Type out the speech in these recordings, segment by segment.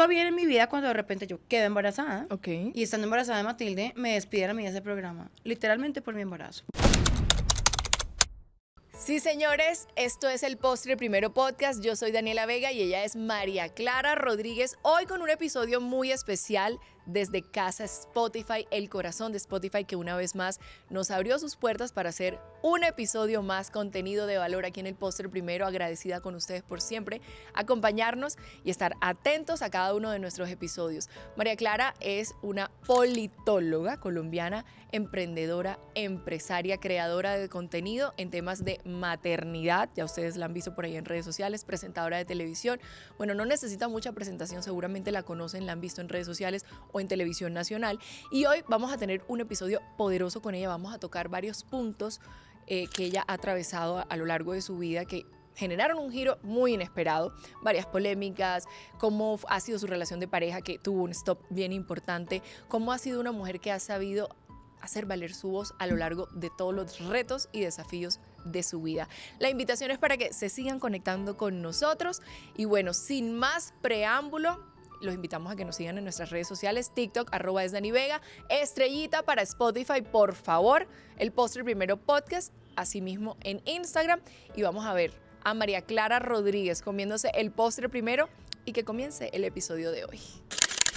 iba bien en mi vida cuando de repente yo quedé embarazada. Ok. Y estando embarazada de Matilde, me despidieron a mí de ese programa, literalmente por mi embarazo. Sí, señores, esto es el Postre Primero Podcast. Yo soy Daniela Vega y ella es María Clara Rodríguez. Hoy con un episodio muy especial desde Casa Spotify, el corazón de Spotify, que una vez más nos abrió sus puertas para hacer un episodio más, contenido de valor aquí en el Postre Primero. Agradecida con ustedes por siempre acompañarnos y estar atentos a cada uno de nuestros episodios. María Clara es una politóloga colombiana, emprendedora, empresaria, creadora de contenido en temas de maternidad. Ya ustedes la han visto por ahí en redes sociales, presentadora de televisión. Bueno, no necesita mucha presentación, seguramente la conocen, la han visto en redes sociales o en televisión nacional. Y hoy vamos a tener un episodio poderoso con ella. Vamos a tocar varios puntos que ella ha atravesado a lo largo de su vida, que generaron un giro muy inesperado, varias polémicas, cómo ha sido su relación de pareja, que tuvo un stop bien importante, cómo ha sido una mujer que ha sabido hacer valer su voz a lo largo de todos los retos y desafíos de su vida. La invitación es para que se sigan conectando con nosotros y bueno, sin más preámbulo, los invitamos a que nos sigan en nuestras redes sociales, TikTok, @esdanivega, estrellita para Spotify, por favor, el Postre Primero Podcast, asimismo en Instagram, y vamos a ver a María Clara Rodríguez comiéndose el postre primero y que comience el episodio de hoy.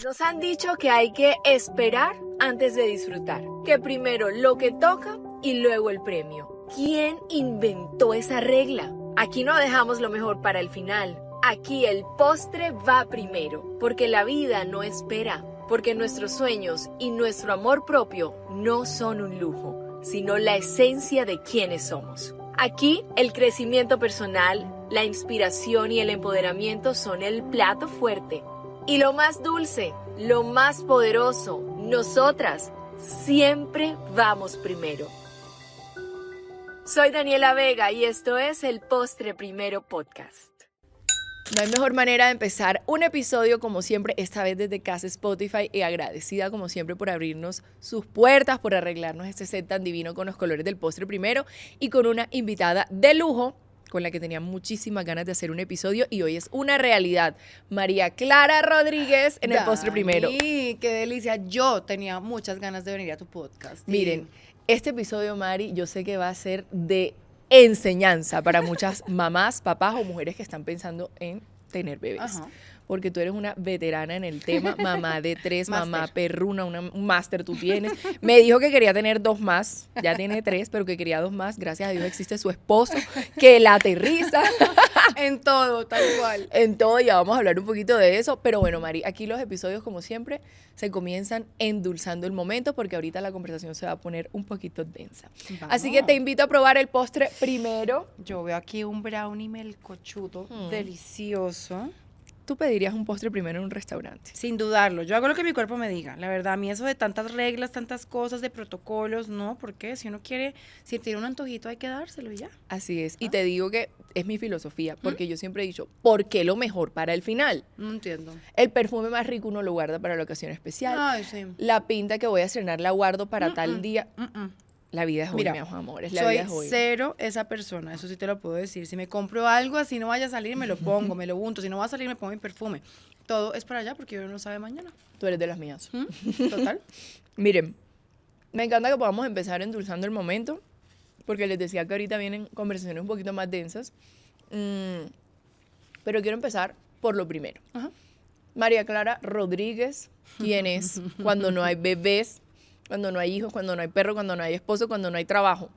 Nos han dicho que hay que esperar antes de disfrutar, que primero lo que toca y luego el premio. ¿Quién inventó esa regla? Aquí no dejamos lo mejor para el final. Aquí el postre va primero, porque la vida no espera, porque nuestros sueños y nuestro amor propio no son un lujo, sino la esencia de quienes somos. Aquí el crecimiento personal, la inspiración y el empoderamiento son el plato fuerte. Y lo más dulce, lo más poderoso, nosotras siempre vamos primero. Soy Daniela Vega y esto es el Postre Primero Podcast. No hay mejor manera de empezar un episodio como siempre, esta vez desde Casa Spotify, y agradecida como siempre por abrirnos sus puertas, por arreglarnos este set tan divino con los colores del Postre Primero y con una invitada de lujo con la que tenía muchísimas ganas de hacer un episodio y hoy es una realidad. María Clara Rodríguez en el Postre Primero. ¡Qué delicia! Yo tenía muchas ganas de venir a tu podcast. Miren, este episodio, Mari, yo sé que va a ser de enseñanza para muchas mamás, papás o mujeres que están pensando en tener bebés. Ajá. Porque tú eres una veterana en el tema, mamá de 3, mamá perruna, un máster tú tienes. Me dijo que quería tener 2 más, ya tiene 3, pero que quería 2 más. Gracias a Dios existe su esposo, que la aterriza. En todo, tal cual. En todo, ya vamos a hablar un poquito de eso. Pero bueno, Mari, aquí los episodios, como siempre, se comienzan endulzando el momento porque ahorita la conversación se va a poner un poquito densa. Vamos. Así que te invito a probar el postre primero. Yo veo aquí un brownie melcochudo delicioso. Tú pedirías un postre primero en un restaurante. Sin dudarlo, yo hago lo que mi cuerpo me diga. La verdad, a mí eso de tantas reglas, tantas cosas, de protocolos, no, porque si uno quiere, si tiene un antojito hay que dárselo y ya. Así es. Y te digo que es mi filosofía, porque yo siempre he dicho, ¿por qué lo mejor para el final? No entiendo. El perfume más rico uno lo guarda para la ocasión especial. Ay, sí. La pinta que voy a estrenar la guardo para tal día. La vida es hoy, Mira, mis amores. La soy vida es hoy. cero esa persona, eso sí te lo puedo decir. Si me compro algo, así no vaya a salir, me lo pongo, me lo unto. Si no va a salir, me pongo mi perfume. Todo es para allá porque uno no sabe mañana. Tú eres de las mías. Total. Miren, me encanta que podamos empezar endulzando el momento, porque les decía que ahorita vienen conversaciones un poquito más densas. Pero quiero empezar por lo primero. Ajá. María Clara Rodríguez, ¿quién es cuando no hay bebés, cuando no hay hijos, cuando no hay perro, cuando no hay esposo, cuando no hay trabajo?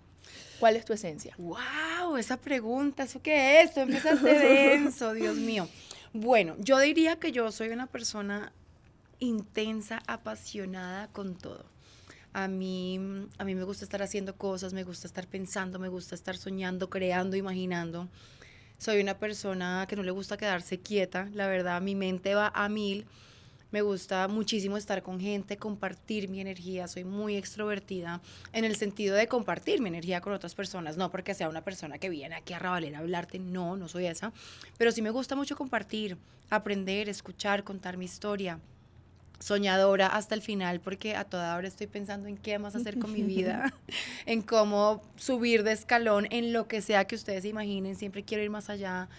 ¿Cuál es tu esencia? ¡Wow! Esa pregunta, ¿eso qué es? Tú empezaste denso, Dios mío. Bueno, yo diría que yo soy una persona intensa, apasionada con todo. A mí me gusta estar haciendo cosas, me gusta estar pensando, me gusta estar soñando, creando, imaginando. Soy una persona que no le gusta quedarse quieta, la verdad, mi mente va a 1000. Me gusta muchísimo estar con gente, compartir mi energía. Soy muy extrovertida en el sentido de compartir mi energía con otras personas. No porque sea una persona que viene aquí a rabaler a hablarte, no soy esa. Pero sí me gusta mucho compartir, aprender, escuchar, contar mi historia. Soñadora hasta el final porque a toda hora estoy pensando en qué más hacer con mi vida, en cómo subir de escalón, en lo que sea que ustedes se imaginen. Siempre quiero ir más allá.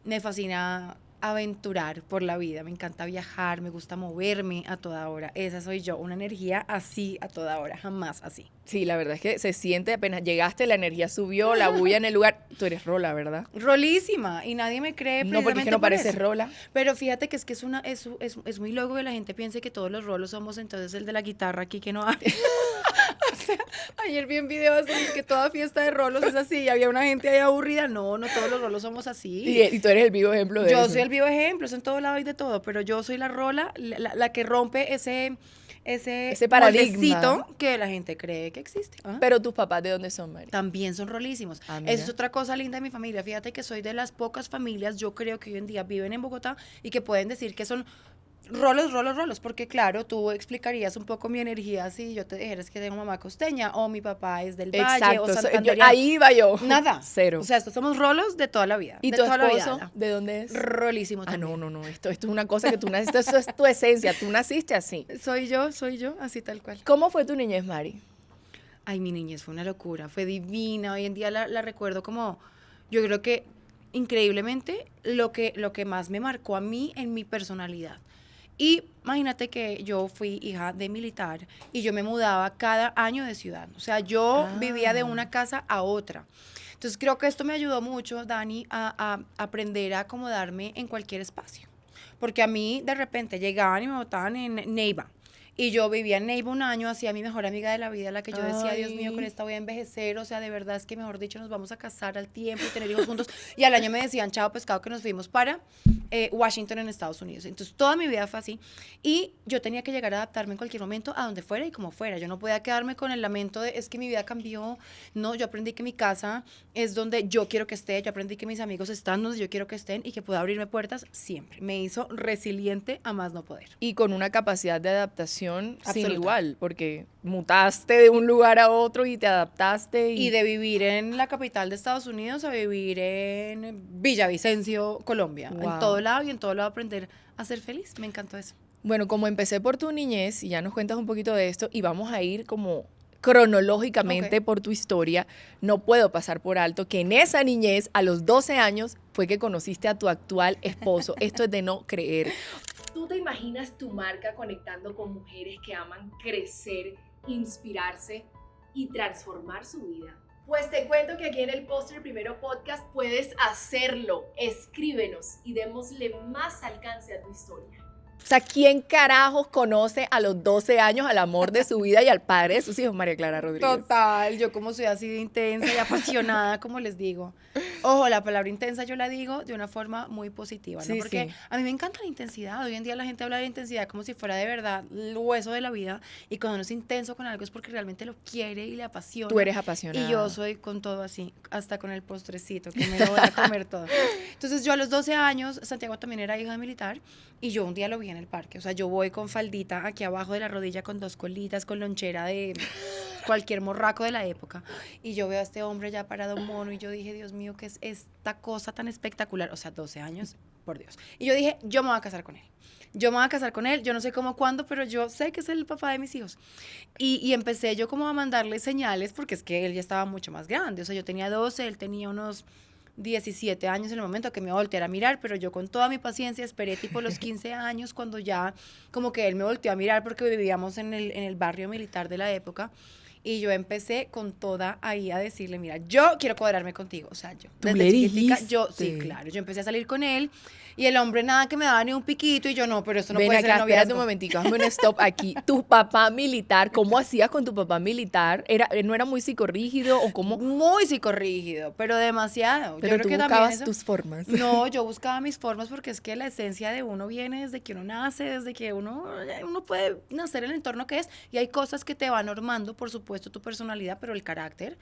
Me fascina aventurar por la vida, me encanta viajar, me gusta moverme a toda hora. Esa soy yo, una energía así a toda hora, jamás así. Sí, la verdad es que se siente apenas llegaste, la energía subió, la bulla en el lugar. Tú eres rola, ¿verdad? Rolísima, y nadie me cree No, porque es que no por pareces eso. rola. Pero fíjate que es muy loco que la gente piense que todos los rolos somos entonces el de la guitarra aquí que no hay. O sea, ayer vi un video así que toda fiesta de rolos es así y había una gente ahí aburrida. No, no todos los rolos somos así. Y tú eres el vivo ejemplo de Yo eso. soy el vivo ejemplo, eso en todo lado y de todo, pero yo soy la rola, la que rompe ese paradigma moldecito que la gente cree que existe. ¿Ah? Pero tus papás, ¿de dónde son, Mari? También son rolísimos. Ah, mira. Eso es otra cosa linda de mi familia. Fíjate que soy de las pocas familias, yo creo que hoy en día viven en Bogotá y que pueden decir que son rolos, porque claro, tú explicarías un poco mi energía si yo te dijeras que tengo mamá costeña o mi papá es del Valle o santandereano. Ahí iba yo. Nada. Cero. O sea, estos somos rolos de toda la vida. ¿Y de tu toda la esposo, vida. de dónde es? Rolísimo Ah, también. no, esto es una cosa que tú naciste, eso es tu esencia, tú naciste así. Soy yo, así tal cual. ¿Cómo fue tu niñez, Mari? Ay, mi niñez fue una locura, fue divina. Hoy en día la recuerdo como, yo creo que increíblemente lo que más me marcó a mí en mi personalidad. Y imagínate que yo fui hija de militar y yo me mudaba cada año de ciudad. O sea, yo vivía de una casa a otra. Entonces creo que esto me ayudó mucho, Dani, a aprender a acomodarme en cualquier espacio. Porque a mí de repente llegaban y me botaban en Neiva. Y yo vivía en Neiva un año, hacía mi mejor amiga de la vida, la que yo decía, Dios mío, con esta voy a envejecer, o sea, de verdad es que, mejor dicho, nos vamos a casar al tiempo y tener hijos juntos. Y al año me decían, chao pescado, que nos fuimos para Washington, en Estados Unidos. Entonces, toda mi vida fue así. Y yo tenía que llegar a adaptarme en cualquier momento a donde fuera y como fuera. Yo no podía quedarme con el lamento de, es que mi vida cambió. No, yo aprendí que mi casa es donde yo quiero que esté. Yo aprendí que mis amigos están donde yo quiero que estén y que puedo abrirme puertas siempre. Me hizo resiliente a más no poder. Y con una capacidad de adaptación sin Absoluta. igual, porque mutaste de un lugar a otro y te adaptaste. Y de vivir en la capital de Estados Unidos a vivir en Villavicencio, Colombia. Wow. En todo lado y en todo lado aprender a ser feliz. Me encantó eso. Bueno, como empecé por tu niñez, y ya nos cuentas un poquito de esto, y vamos a ir como cronológicamente Ok. por tu historia, no puedo pasar por alto que en esa niñez, a los 12 años, fue que conociste a tu actual esposo. Esto es de no creer. ¿Tú te imaginas tu marca conectando con mujeres que aman crecer, inspirarse y transformar su vida? Pues te cuento que aquí en el Postre Primero Podcast puedes hacerlo. Escríbenos y démosle más alcance a tu historia. O sea, ¿quién carajos conoce a los 12 años al amor de su vida y al padre de sus hijos, María Clara Rodríguez? Total, yo como soy así de intensa y apasionada, como les digo. Ojo, la palabra intensa yo la digo de una forma muy positiva, ¿no? Sí, Porque sí. a mí me encanta la intensidad. Hoy en día la gente habla de intensidad como si fuera de verdad el hueso de la vida. Y cuando uno es intenso con algo es porque realmente lo quiere y le apasiona. Tú eres apasionada. Y yo soy con todo así, hasta con el postrecito, que me lo voy a comer todo. Entonces yo a los 12 años, Santiago también era hija de militar, y yo un día lo vi en el parque. O sea, yo voy con faldita aquí abajo de la rodilla, con 2 colitas, con lonchera de cualquier morraco de la época. Y yo veo a este hombre ya parado mono, y yo dije, Dios mío, ¿qué es esta cosa tan espectacular? O sea, 12 años, por Dios. Y yo dije, yo me voy a casar con él. Yo me voy a casar con él, yo no sé cómo, cuándo, pero yo sé que es el papá de mis hijos. Y empecé yo como a mandarle señales, porque es que él ya estaba mucho más grande. O sea, yo tenía 12, él tenía unos 17 años en el momento que me volteara a mirar, pero yo con toda mi paciencia esperé tipo los 15 años cuando ya como que él me volteó a mirar porque vivíamos en el barrio militar de la época. Y yo empecé con toda ahí a decirle, mira, yo quiero cuadrarme contigo. O sea, yo ¿Tú desde le chiquitica, dijiste? yo, sí, claro, yo empecé a salir con él y el hombre nada que me daba ni un piquito y yo no, pero esto no Ven puede ser acá, espérate un noviazgo. momentico, hazme un stop aquí. Tu papá militar, ¿cómo hacías con tu papá militar? ¿No era muy psicorrígido o cómo? Muy psicorrígido, pero demasiado. Pero yo tú creo que también buscabas eso- tus formas. No, yo buscaba mis formas porque es que la esencia de uno viene desde que uno nace, desde que uno puede nacer en el entorno que es, y hay cosas que te van normando, por supuesto, tu personalidad, pero el carácter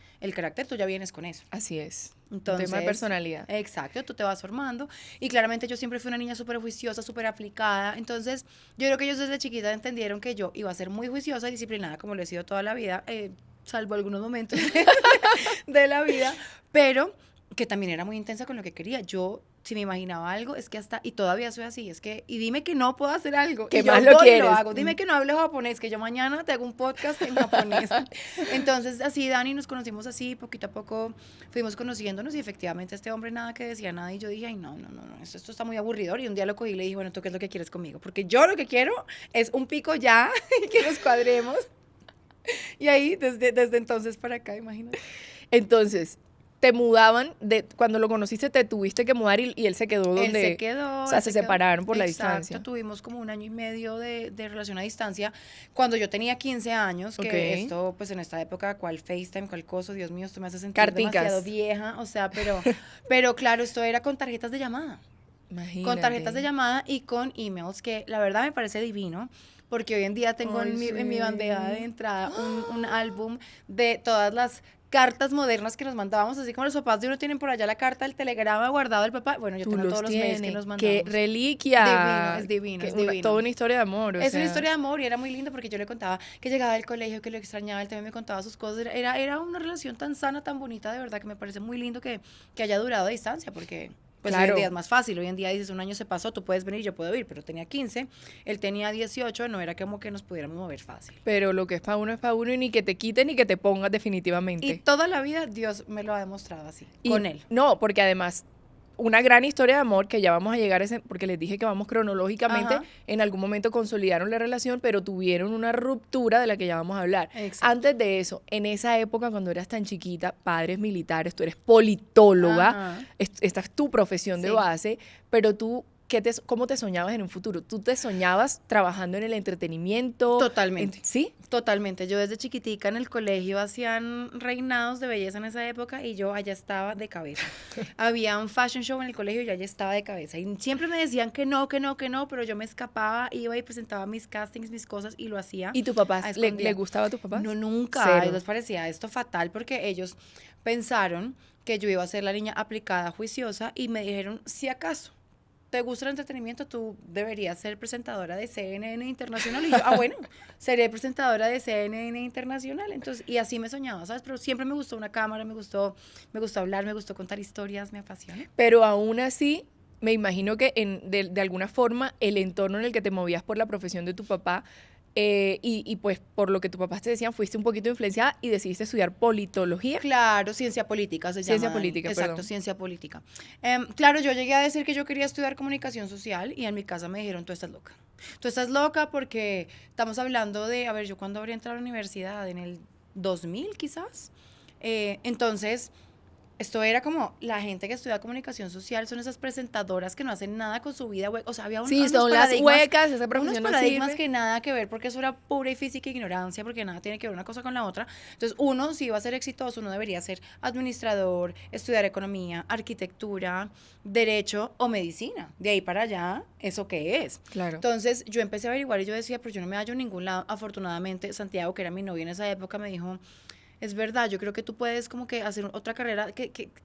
tú ya vienes con eso. Así es. Entonces, Tema de personalidad. Exacto, tú te vas formando. Y claramente yo siempre fui una niña súper juiciosa, súper aplicada. Entonces, yo creo que ellos desde chiquita entendieron que yo iba a ser muy juiciosa y disciplinada, como lo he sido toda la vida, salvo algunos momentos de la vida, pero que también era muy intensa con lo que quería. Yo si me imaginaba algo, es que hasta, y todavía soy así, es que, y dime que no puedo hacer algo. ¿Qué y yo más lo voy y quieres? hago. Dime que no hable japonés, que yo mañana te hago un podcast en japonés. Entonces, así, Dani, nos conocimos así, poquito a poco fuimos conociéndonos, y efectivamente este hombre nada que decía nada, y yo dije, ay, no, esto está muy aburridor, y un día lo cogí y le dije, bueno, ¿tú qué es lo que quieres conmigo? Porque yo lo que quiero es un pico ya, y que nos cuadremos. Y ahí, desde entonces para acá, imagínate. Entonces, te mudaban, cuando lo conociste te tuviste que mudar y él se quedó donde... Él se quedó. O sea, él se quedó. separaron por la Exacto, distancia. tuvimos como 1 año y medio de relación a distancia. Cuando yo tenía 15 años, que Ok. esto, pues en esta época, ¿cuál FaceTime, cuál coso? Dios mío, esto me hace sentir Carticas. demasiado vieja. O sea, pero claro, esto era con tarjetas de llamada. Imagínate. Con tarjetas de llamada y con emails, que la verdad me parece divino, porque hoy en día tengo Ay, en mi bandeja de sí. entrada un álbum de todas las cartas modernas que nos mandábamos, así como los papás de uno tienen por allá la carta del telegrama guardado del papá. Bueno, yo Tú tengo los todos los mails que tienes. nos ¡Qué mandamos. reliquia! Divino, es divino, Que es divino. Toda una historia de amor. Es una historia de amor, y era muy lindo porque yo le contaba que llegaba del colegio, que lo extrañaba, él también me contaba sus cosas. Era una relación tan sana, tan bonita, de verdad, que me parece muy lindo que haya durado a distancia, porque pues hoy en Claro. día es más fácil. Hoy en día dices, 1 año se pasó, tú puedes venir, yo puedo ir, pero tenía 15, él tenía 18, no era como que nos pudiéramos mover fácil. Pero lo que es para uno es para uno, y ni que te quiten ni que te pongas definitivamente. Y toda la vida Dios me lo ha demostrado así, Y con él. No, porque además, una gran historia de amor, que ya vamos a llegar a ese, porque les dije que vamos cronológicamente, Ajá. en algún momento consolidaron la relación, pero tuvieron una ruptura de la que ya vamos a hablar. Exacto. Antes de eso, en esa época, cuando eras tan chiquita, padres militares, tú eres politóloga, Ajá. esta es tu profesión de Sí. base, pero tú, ¿cómo te soñabas en un futuro? ¿Tú te soñabas trabajando en el entretenimiento? Totalmente. ¿Sí? Totalmente. Yo desde chiquitica en el colegio hacían reinados de belleza en esa época, y yo allá estaba de cabeza. Había un fashion show en el colegio y yo allá estaba de cabeza. Y siempre me decían que no, pero yo me escapaba, iba y presentaba mis castings, mis cosas, y lo hacía. ¿Y tu papá a le escondidas. gustaba a tus papás? No, nunca. Cero. A ellos les parecía esto fatal, porque ellos pensaron que yo iba a ser la niña aplicada, juiciosa, y me dijeron, si acaso te gusta el entretenimiento, tú deberías ser presentadora de CNN Internacional. Y yo, bueno, seré presentadora de CNN Internacional. Entonces, y así me soñaba, ¿sabes? Pero siempre me gustó una cámara, me gustó hablar, me gustó contar historias, me apasiona. Pero aún así, me imagino que de alguna forma el entorno en el que te movías por la profesión de tu papá, y pues por lo que tus papás te decían, fuiste un poquito influenciada y decidiste estudiar politología. Claro, ciencia política se llama. Ciencia Dani. política, Exacto, perdón. ciencia política. Claro, yo llegué a decir que yo quería estudiar comunicación social, y en mi casa me dijeron, tú estás loca. Tú estás loca porque estamos hablando de, a ver, yo cuando habría entrado a la universidad, en el 2000 quizás. Entonces, esto era como, la gente que estudia comunicación social son esas presentadoras que no hacen nada con su vida, o sea, había Sí, unos son las paradigmas- huecas, esa unos profesión no paradigmas sirve. que nada que ver, porque eso era pura y física ignorancia, porque nada tiene que ver una cosa con la otra. Entonces, uno, si iba a ser exitoso, uno debería ser administrador, estudiar economía, arquitectura, derecho o medicina. De ahí para allá, ¿eso qué es? Claro. Entonces, yo empecé a averiguar y yo decía, pero yo no me hallo en ningún lado. Afortunadamente, Santiago, que era mi novio en esa época, me dijo, es verdad, yo creo que tú puedes como que hacer otra carrera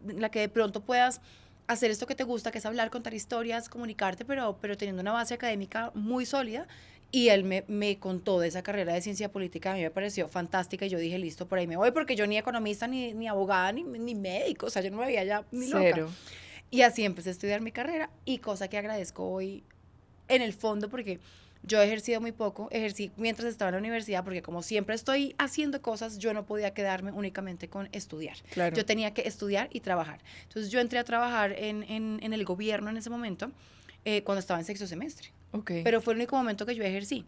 la que de pronto puedas hacer esto que te gusta, que es hablar, contar historias, comunicarte, pero teniendo una base académica muy sólida. Y él me contó de esa carrera de ciencia política, a mí me pareció fantástica, y yo dije, listo, por ahí me voy, porque yo ni economista, ni abogada, ni médico, o sea, yo no me veía ya ni loca. Cero. Y así empecé a estudiar mi carrera, y cosa que agradezco hoy en el fondo, porque yo he ejercido muy poco, ejercí mientras estaba en la universidad, porque como siempre estoy haciendo cosas, yo no podía quedarme únicamente con estudiar. Claro. Yo tenía que estudiar y trabajar. Entonces yo entré a trabajar en el gobierno en ese momento, cuando estaba en 6º semestre. Ok. Pero fue el único momento que yo ejercí.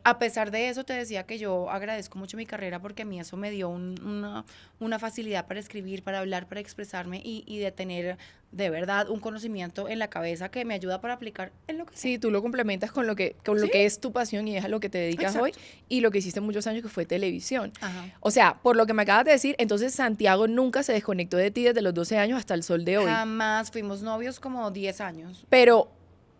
A pesar de eso, te decía que yo agradezco mucho mi carrera, porque a mí eso me dio una facilidad para escribir, para hablar, para expresarme, y de tener de verdad un conocimiento en la cabeza que me ayuda para aplicar en lo que sea. Sí, tú lo complementas con lo que es tu pasión y es a lo que te dedicas Exacto. hoy, y lo que hiciste muchos años, que fue televisión. Ajá. O sea, por lo que me acabas de decir, entonces Santiago nunca se desconectó de ti desde los 12 años hasta el sol de hoy. Jamás, fuimos novios como 10 años. Pero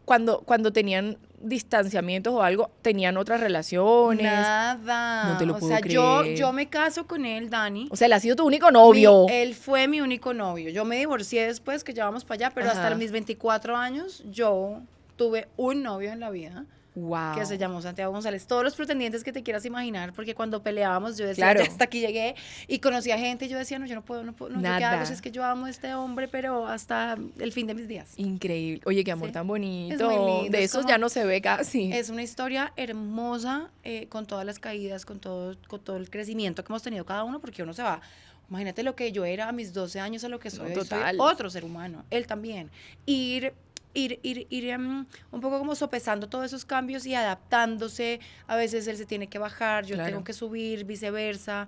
cuando tenían distanciamientos o algo, tenían otras relaciones. Nada. No te lo o puedo sea, creer. yo me caso con él, Dani. O sea, él ha sido tu único novio. Él fue mi único novio. Yo me divorcié después, que ya vamos para allá, pero Ajá. hasta mis 24 años yo tuve un novio en la vida Wow. que se llamó Santiago González. Todos los pretendientes que te quieras imaginar, porque cuando peleábamos yo decía, Claro. ya hasta aquí llegué, y conocía gente y yo decía, no, yo no puedo, no, ¿yo qué Nada. hago? Si es que yo amo a este hombre, pero hasta el fin de mis días. Increíble. Oye, qué amor Sí. tan bonito. Es muy lindo, De es esos como- ya no se ve casi. Es una historia hermosa, con todas las caídas, con todo el crecimiento que hemos tenido cada uno, porque uno se va. Imagínate lo que yo era a mis 12 años a lo que soy. No, Hoy soy total. otro ser humano, él también. Ir un poco como sopesando todos esos cambios y adaptándose. A veces él se tiene que bajar, yo Claro. tengo que subir, viceversa.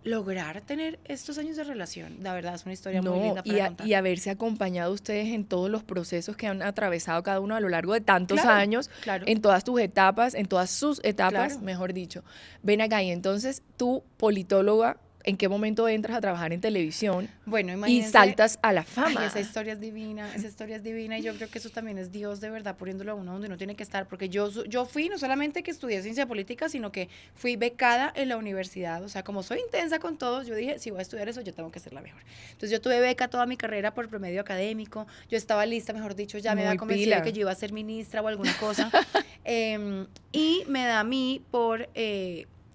Lograr tener estos años de relación, la verdad es una historia muy linda para contar. Y haberse acompañado ustedes en todos los procesos que han atravesado cada uno a lo largo de tantos Claro, años, claro. en todas tus etapas, en todas sus etapas, Claro. mejor dicho. Ven acá, y entonces tú, politóloga, ¿en qué momento entras a trabajar en televisión Bueno, y imagínense. saltas a la Ay, fama? esa historia es divina y yo creo que eso también es Dios de verdad poniéndolo a uno donde uno tiene que estar, porque yo fui no solamente que estudié ciencia política, sino que fui becada en la universidad, o sea, como soy intensa con todos, yo dije, si voy a estudiar eso, yo tengo que ser la mejor. Entonces yo tuve beca toda mi carrera por promedio académico, yo estaba lista, mejor dicho, ya me Muy había convencido de pila. que yo iba a ser ministra o alguna cosa, y me da a mí por...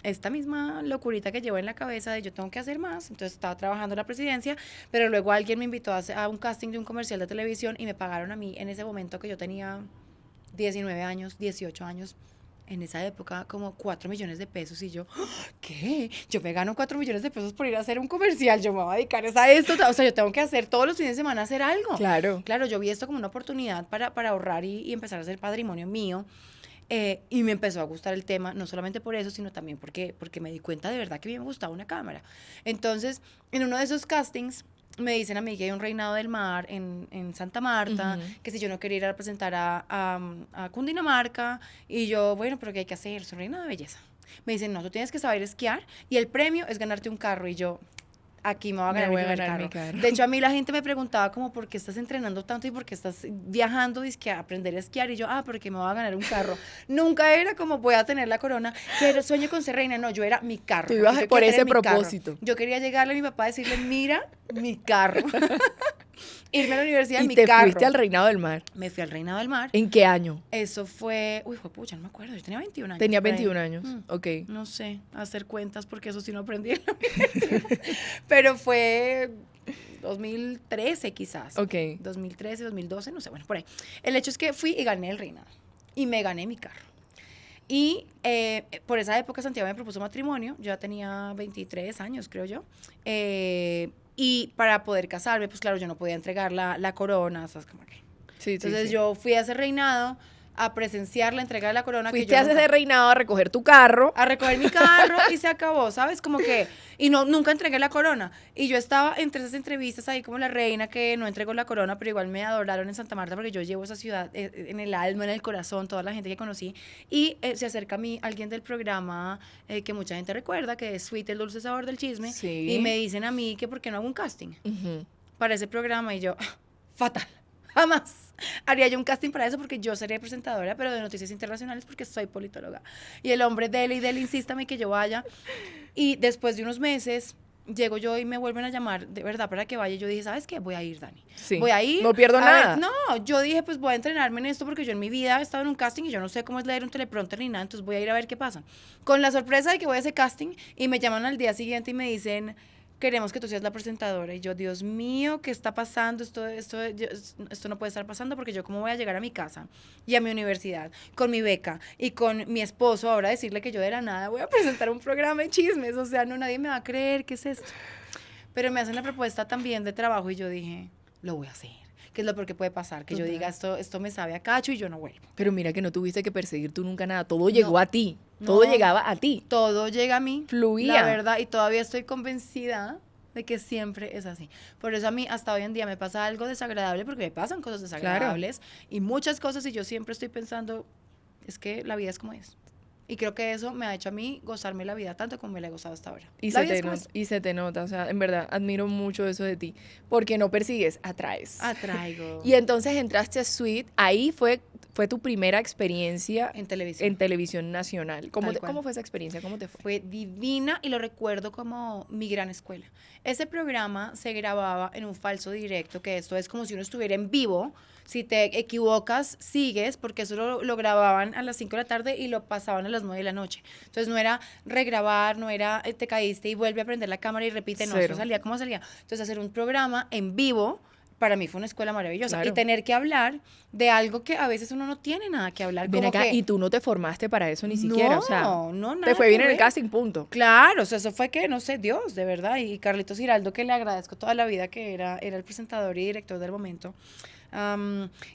esta misma locurita que llevo en la cabeza de yo tengo que hacer más, entonces estaba trabajando en la presidencia, pero luego alguien me invitó a un casting de un comercial de televisión y me pagaron a mí en ese momento que yo tenía 19 años, 18 años, en esa época como 4 millones de pesos y yo, ¿qué? Yo me gano 4 millones de pesos por ir a hacer un comercial, yo me voy a dedicar a esto, o sea, yo tengo que hacer todos los fines de semana hacer algo. Claro. Claro, yo vi esto como una oportunidad para ahorrar y empezar a hacer patrimonio mío. Y me empezó a gustar el tema, no solamente por eso, sino también porque me di cuenta de verdad que a mí me gustaba una cámara. Entonces, en uno de esos castings, me dicen a mí que hay un reinado del mar en Santa Marta, que si yo no quería ir a representar a Cundinamarca, y yo, bueno, pero ¿qué hay que hacer? Es un reinado de belleza. Me dicen, no, tú tienes que saber esquiar, y el premio es ganarte un carro, y yo... aquí me voy a ganar, Me voy a mi primer ganar mi carro. carro. De hecho, a mí la gente me preguntaba como, ¿por qué estás entrenando tanto y por qué estás viajando dizque a aprender a esquiar? Y yo, porque me voy a ganar un carro. Nunca era como, voy a tener la corona, que sueño con ser reina. No, yo era mi carro. Tú ibas Yo por quería ese tener mi carro. propósito. Yo quería llegarle a mi papá y decirle, mira, mi carro. Irme a la universidad en Y mi te carro. fuiste al Reinado del Mar. Me fui al Reinado del Mar. ¿En qué año? Eso fue, pucha, no me acuerdo, yo tenía 21 años. Tenía por ahí. 21 años. Mm. Ok. No sé, hacer cuentas porque eso sí no aprendí en la universidad. Pero fue 2013 quizás. Ok. 2013, 2012, no sé, bueno, por ahí. El hecho es que fui y gané el reinado. Y me gané mi carro. Y por esa época Santiago me propuso matrimonio. Yo ya tenía 23 años, creo yo. Y para poder casarme, pues claro, yo no podía entregar la corona, ¿sabes? Como que. Sí, Entonces sí. yo fui a ese reinado a presenciar la entrega de la corona. Fuiste que yo a ese reinado a recoger tu carro. a recoger mi carro y se acabó, ¿sabes? Como que, y no, nunca entregué la corona. Y yo estaba entre esas entrevistas ahí como la reina que no entregó la corona, pero igual me adoraron en Santa Marta porque yo llevo esa ciudad en el alma, en el corazón, toda la gente que conocí. Y se acerca a mí alguien del programa que mucha gente recuerda, que es Sweet, el dulce sabor del chisme. Sí. Y me dicen a mí que por qué no hago un casting Ujú. para ese programa. Y yo, fatal. Jamás haría yo un casting para eso porque yo sería presentadora, pero de noticias internacionales porque soy politóloga. Y el hombre dele y dele, insístame que yo vaya. Y después de unos meses, llego yo y me vuelven a llamar, de verdad, para que vaya. Y yo dije, ¿sabes qué? Voy a ir, Dani. Sí. Voy a ir. No pierdo A nada. ver, no, yo dije, pues voy a entrenarme en esto porque yo en mi vida he estado en un casting y yo no sé cómo es leer un teleprompter ni nada, entonces voy a ir a ver qué pasa. Con la sorpresa de que voy a ese casting y me llaman al día siguiente y me dicen, queremos que tú seas la presentadora. Y yo, Dios mío, ¿qué está pasando? Esto no puede estar pasando porque yo cómo voy a llegar a mi casa y a mi universidad con mi beca y con mi esposo ahora decirle que yo de la nada voy a presentar un programa de chismes. O sea, no, nadie me va a creer, ¿qué es esto? Pero me hacen la propuesta también de trabajo y yo dije, lo voy a hacer. ¿Qué es lo peor que puede pasar? Que yo Total. diga, esto me sabe a cacho y yo no vuelvo. Pero mira que no tuviste que perseguir tú nunca nada. Todo llegó No. a ti. Todo No. llegaba a ti. Todo llega a mí. Fluía. La verdad, y todavía estoy convencida de que siempre es así. Por eso a mí hasta hoy en día me pasa algo desagradable, porque me pasan cosas desagradables y muchas cosas, y yo siempre estoy pensando, es que la vida es como es. Y creo que eso me ha hecho a mí gozarme la vida tanto como me la he gozado hasta ahora. Y La se, vida te es como nota, es. y se te nota, o sea, en verdad, admiro mucho eso de ti, porque no persigues, atraes. Atraigo. Y entonces entraste a Sweet, ahí fue fue tu primera experiencia En televisión. en televisión nacional. Tal cual. ¿Cómo fue esa experiencia? ¿Cómo te fue? Fue divina y lo recuerdo como mi gran escuela. Ese programa se grababa en un falso directo, que esto es como si uno estuviera en vivo. Si te equivocas, sigues, porque eso lo grababan a las 5 de la tarde y lo pasaban a las 9 de la noche. Entonces no era regrabar, no era te caíste y vuelve a prender la cámara y repite, no, Cero. eso salía como salía. Entonces hacer un programa en vivo para mí fue una escuela maravillosa. Claro. Y tener que hablar de algo que a veces uno no tiene nada que hablar. Ven como acá, que, y tú no te formaste para eso ni siquiera, o sea, no, nada te fue que bien en el ver. casting, punto. Claro, o sea, eso fue que, no sé, Dios, de verdad. Y Carlitos Giraldo, que le agradezco toda la vida, que era el presentador y director del momento.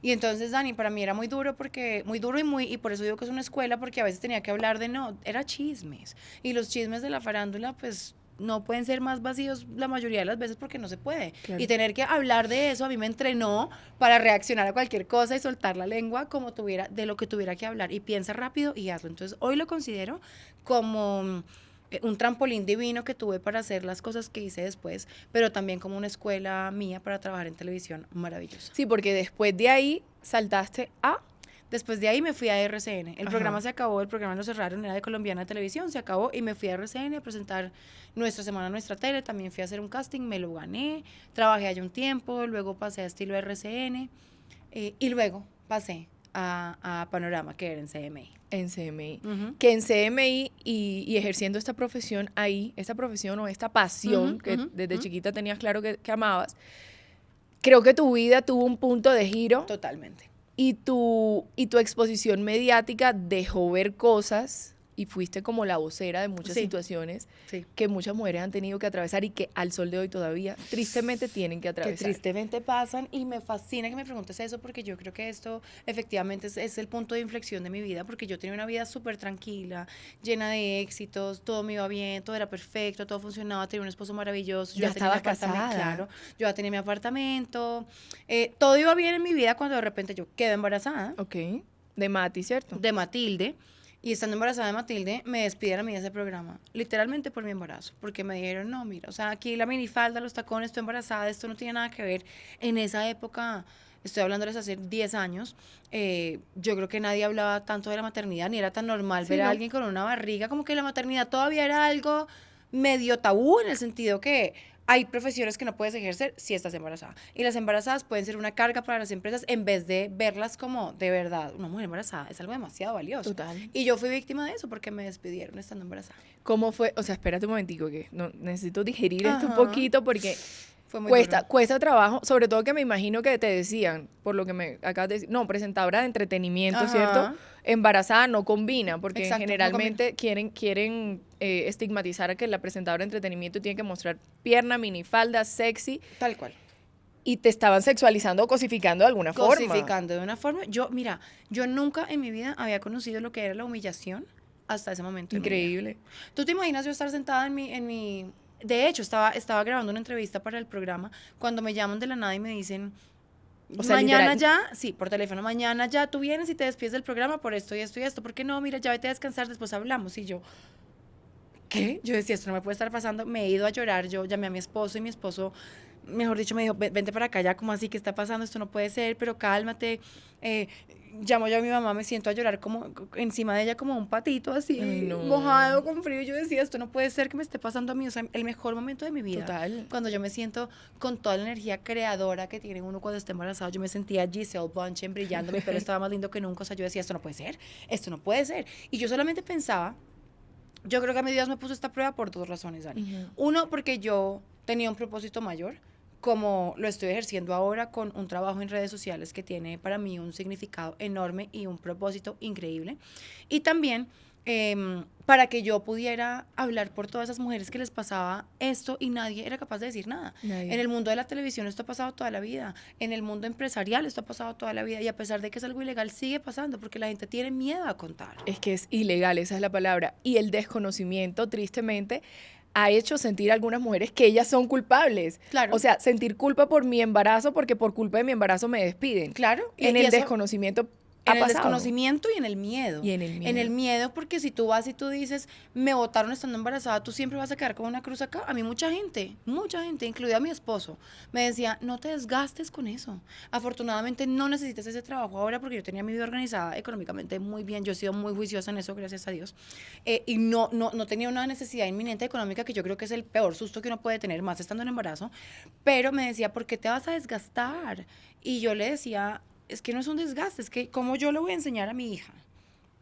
Y entonces, Dani, para mí era muy duro muy duro y por eso digo que es una escuela, porque a veces tenía que hablar era chismes. Y los chismes de la farándula, pues, no pueden ser más vacíos la mayoría de las veces porque no se puede. Claro. Y tener que hablar de eso a mí me entrenó para reaccionar a cualquier cosa y soltar la lengua de lo que tuviera que hablar. Y piensa rápido y hazlo. Entonces, hoy lo considero como un trampolín divino que tuve para hacer las cosas que hice después, pero también como una escuela mía para trabajar en televisión maravillosa. Sí, porque después de ahí saltaste a... Después de ahí me fui a RCN. El Ajá. programa se acabó, el programa lo cerraron, era de Colombiana Televisión, se acabó y me fui a RCN a presentar Nuestra Semana, Nuestra Tele. También fui a hacer un casting, me lo gané, trabajé allá un tiempo, luego pasé a estilo RCN y luego pasé a Panorama, que era en CMI. En CMI. Ujú. Que en CMI y ejerciendo esta profesión ahí, esta profesión o esta pasión Ujú, que ujú, desde ujú. chiquita tenías claro que amabas, creo que tu vida tuvo un punto de giro Totalmente. y tu exposición mediática dejó ver cosas y fuiste como la vocera de muchas Sí. situaciones Sí. que muchas mujeres han tenido que atravesar y que al sol de hoy todavía tristemente tienen que Que atravesar. tristemente pasan y me fascina que me preguntes eso porque yo creo que esto efectivamente es el punto de inflexión de mi vida porque yo tenía una vida súper tranquila, llena de éxitos, todo me iba bien, todo era perfecto, todo funcionaba, tenía un esposo maravilloso, yo Ya tenía mi estabas apartamento, casada. claro, yo ya tenía mi apartamento, todo iba bien en mi vida cuando de repente yo quedé embarazada Ok, de Mati, ¿cierto? de Matilde. Y estando embarazada de Matilde, me despidieron a mí de ese programa, literalmente por mi embarazo, porque me dijeron, no, mira, o sea, aquí la minifalda, los tacones, estoy embarazada, esto no tiene nada que ver. En esa época, estoy hablándoles hace 10 años, yo creo que nadie hablaba tanto de la maternidad, ni era tan normal Sí, ver a ¿no? alguien con una barriga, como que la maternidad todavía era algo medio tabú, en el sentido que hay profesiones que no puedes ejercer si estás embarazada. Y las embarazadas pueden ser una carga para las empresas en vez de verlas como, de verdad, una mujer embarazada es algo demasiado valioso. Total. Y yo fui víctima de eso porque me despidieron estando embarazada. ¿Cómo fue? O sea, espérate un momentico que no, necesito digerir esto un Ajá. poquito porque Fue muy cuesta, duro. cuesta trabajo, sobre todo que me imagino que te decían, por lo que me acabas de decir, no, presentadora de entretenimiento, Ajá. ¿cierto? Embarazada no combina, porque Exacto, no generalmente quieren estigmatizar a que la presentadora de entretenimiento tiene que mostrar pierna, minifalda, sexy, Tal cual. y te estaban sexualizando o cosificando de alguna forma. Cosificando de una forma. Mira, yo nunca en mi vida había conocido lo que era la humillación hasta ese momento. en mi vida. Increíble. ¿Tú te imaginas yo estar sentada de hecho, estaba grabando una entrevista para el programa cuando me llaman de la nada y me dicen, O sea, mañana literal. ya, sí, por teléfono, mañana ya tú vienes y te despides del programa por esto y esto y esto, porque no, mira, ya vete a descansar, después hablamos. Y yo, ¿qué? Yo decía, esto no me puede estar pasando, me he ido a llorar, yo llamé a mi esposo y mi esposo, mejor dicho, me dijo, Vente para acá ya, como así, ¿qué está pasando? Esto no puede ser, pero cálmate. Llamo yo a mi mamá, me siento a llorar como encima de ella como un patito así, Ay, no. mojado, con frío. Yo decía, esto no puede ser que me esté pasando a mí, o sea, el mejor momento de mi vida. Total. Cuando yo me siento con toda la energía creadora que tiene uno cuando está embarazado, yo me sentía Giselle Bündchen brillando, mi pelo estaba más lindo que nunca, o sea, yo decía, esto no puede ser, esto no puede ser. Y yo solamente pensaba, yo creo que a mi Dios me puso esta prueba por 2 razones, Dani. Ujú. Uno, porque yo tenía un propósito mayor, como lo estoy ejerciendo ahora con un trabajo en redes sociales que tiene para mí un significado enorme y un propósito increíble. Y también para que yo pudiera hablar por todas esas mujeres que les pasaba esto y nadie era capaz de decir nada. Nadie. En el mundo de la televisión esto ha pasado toda la vida, en el mundo empresarial esto ha pasado toda la vida y a pesar de que es algo ilegal sigue pasando porque la gente tiene miedo a contar. Es que es ilegal, esa es la palabra. Y el desconocimiento, tristemente, ha hecho sentir a algunas mujeres que ellas son culpables. Claro. O sea, sentir culpa por mi embarazo porque por culpa de mi embarazo me despiden. Claro. En y el eso- desconocimiento En el pasado. desconocimiento y en el miedo. Y en el miedo. En el miedo, porque si tú vas y tú dices, me botaron estando embarazada, tú siempre vas a quedar con una cruz acá. A mí mucha gente, incluida mi esposo, me decía, no te desgastes con eso. Afortunadamente no necesitas ese trabajo ahora porque yo tenía mi vida organizada económicamente muy bien. Yo he sido muy juiciosa en eso, gracias a Dios. Y no tenía una necesidad inminente económica, que yo creo que es el peor susto que uno puede tener, más estando en embarazo. Pero me decía, ¿por qué te vas a desgastar? Y yo le decía, es que no es un desgaste, es que ¿cómo yo le voy a enseñar a mi hija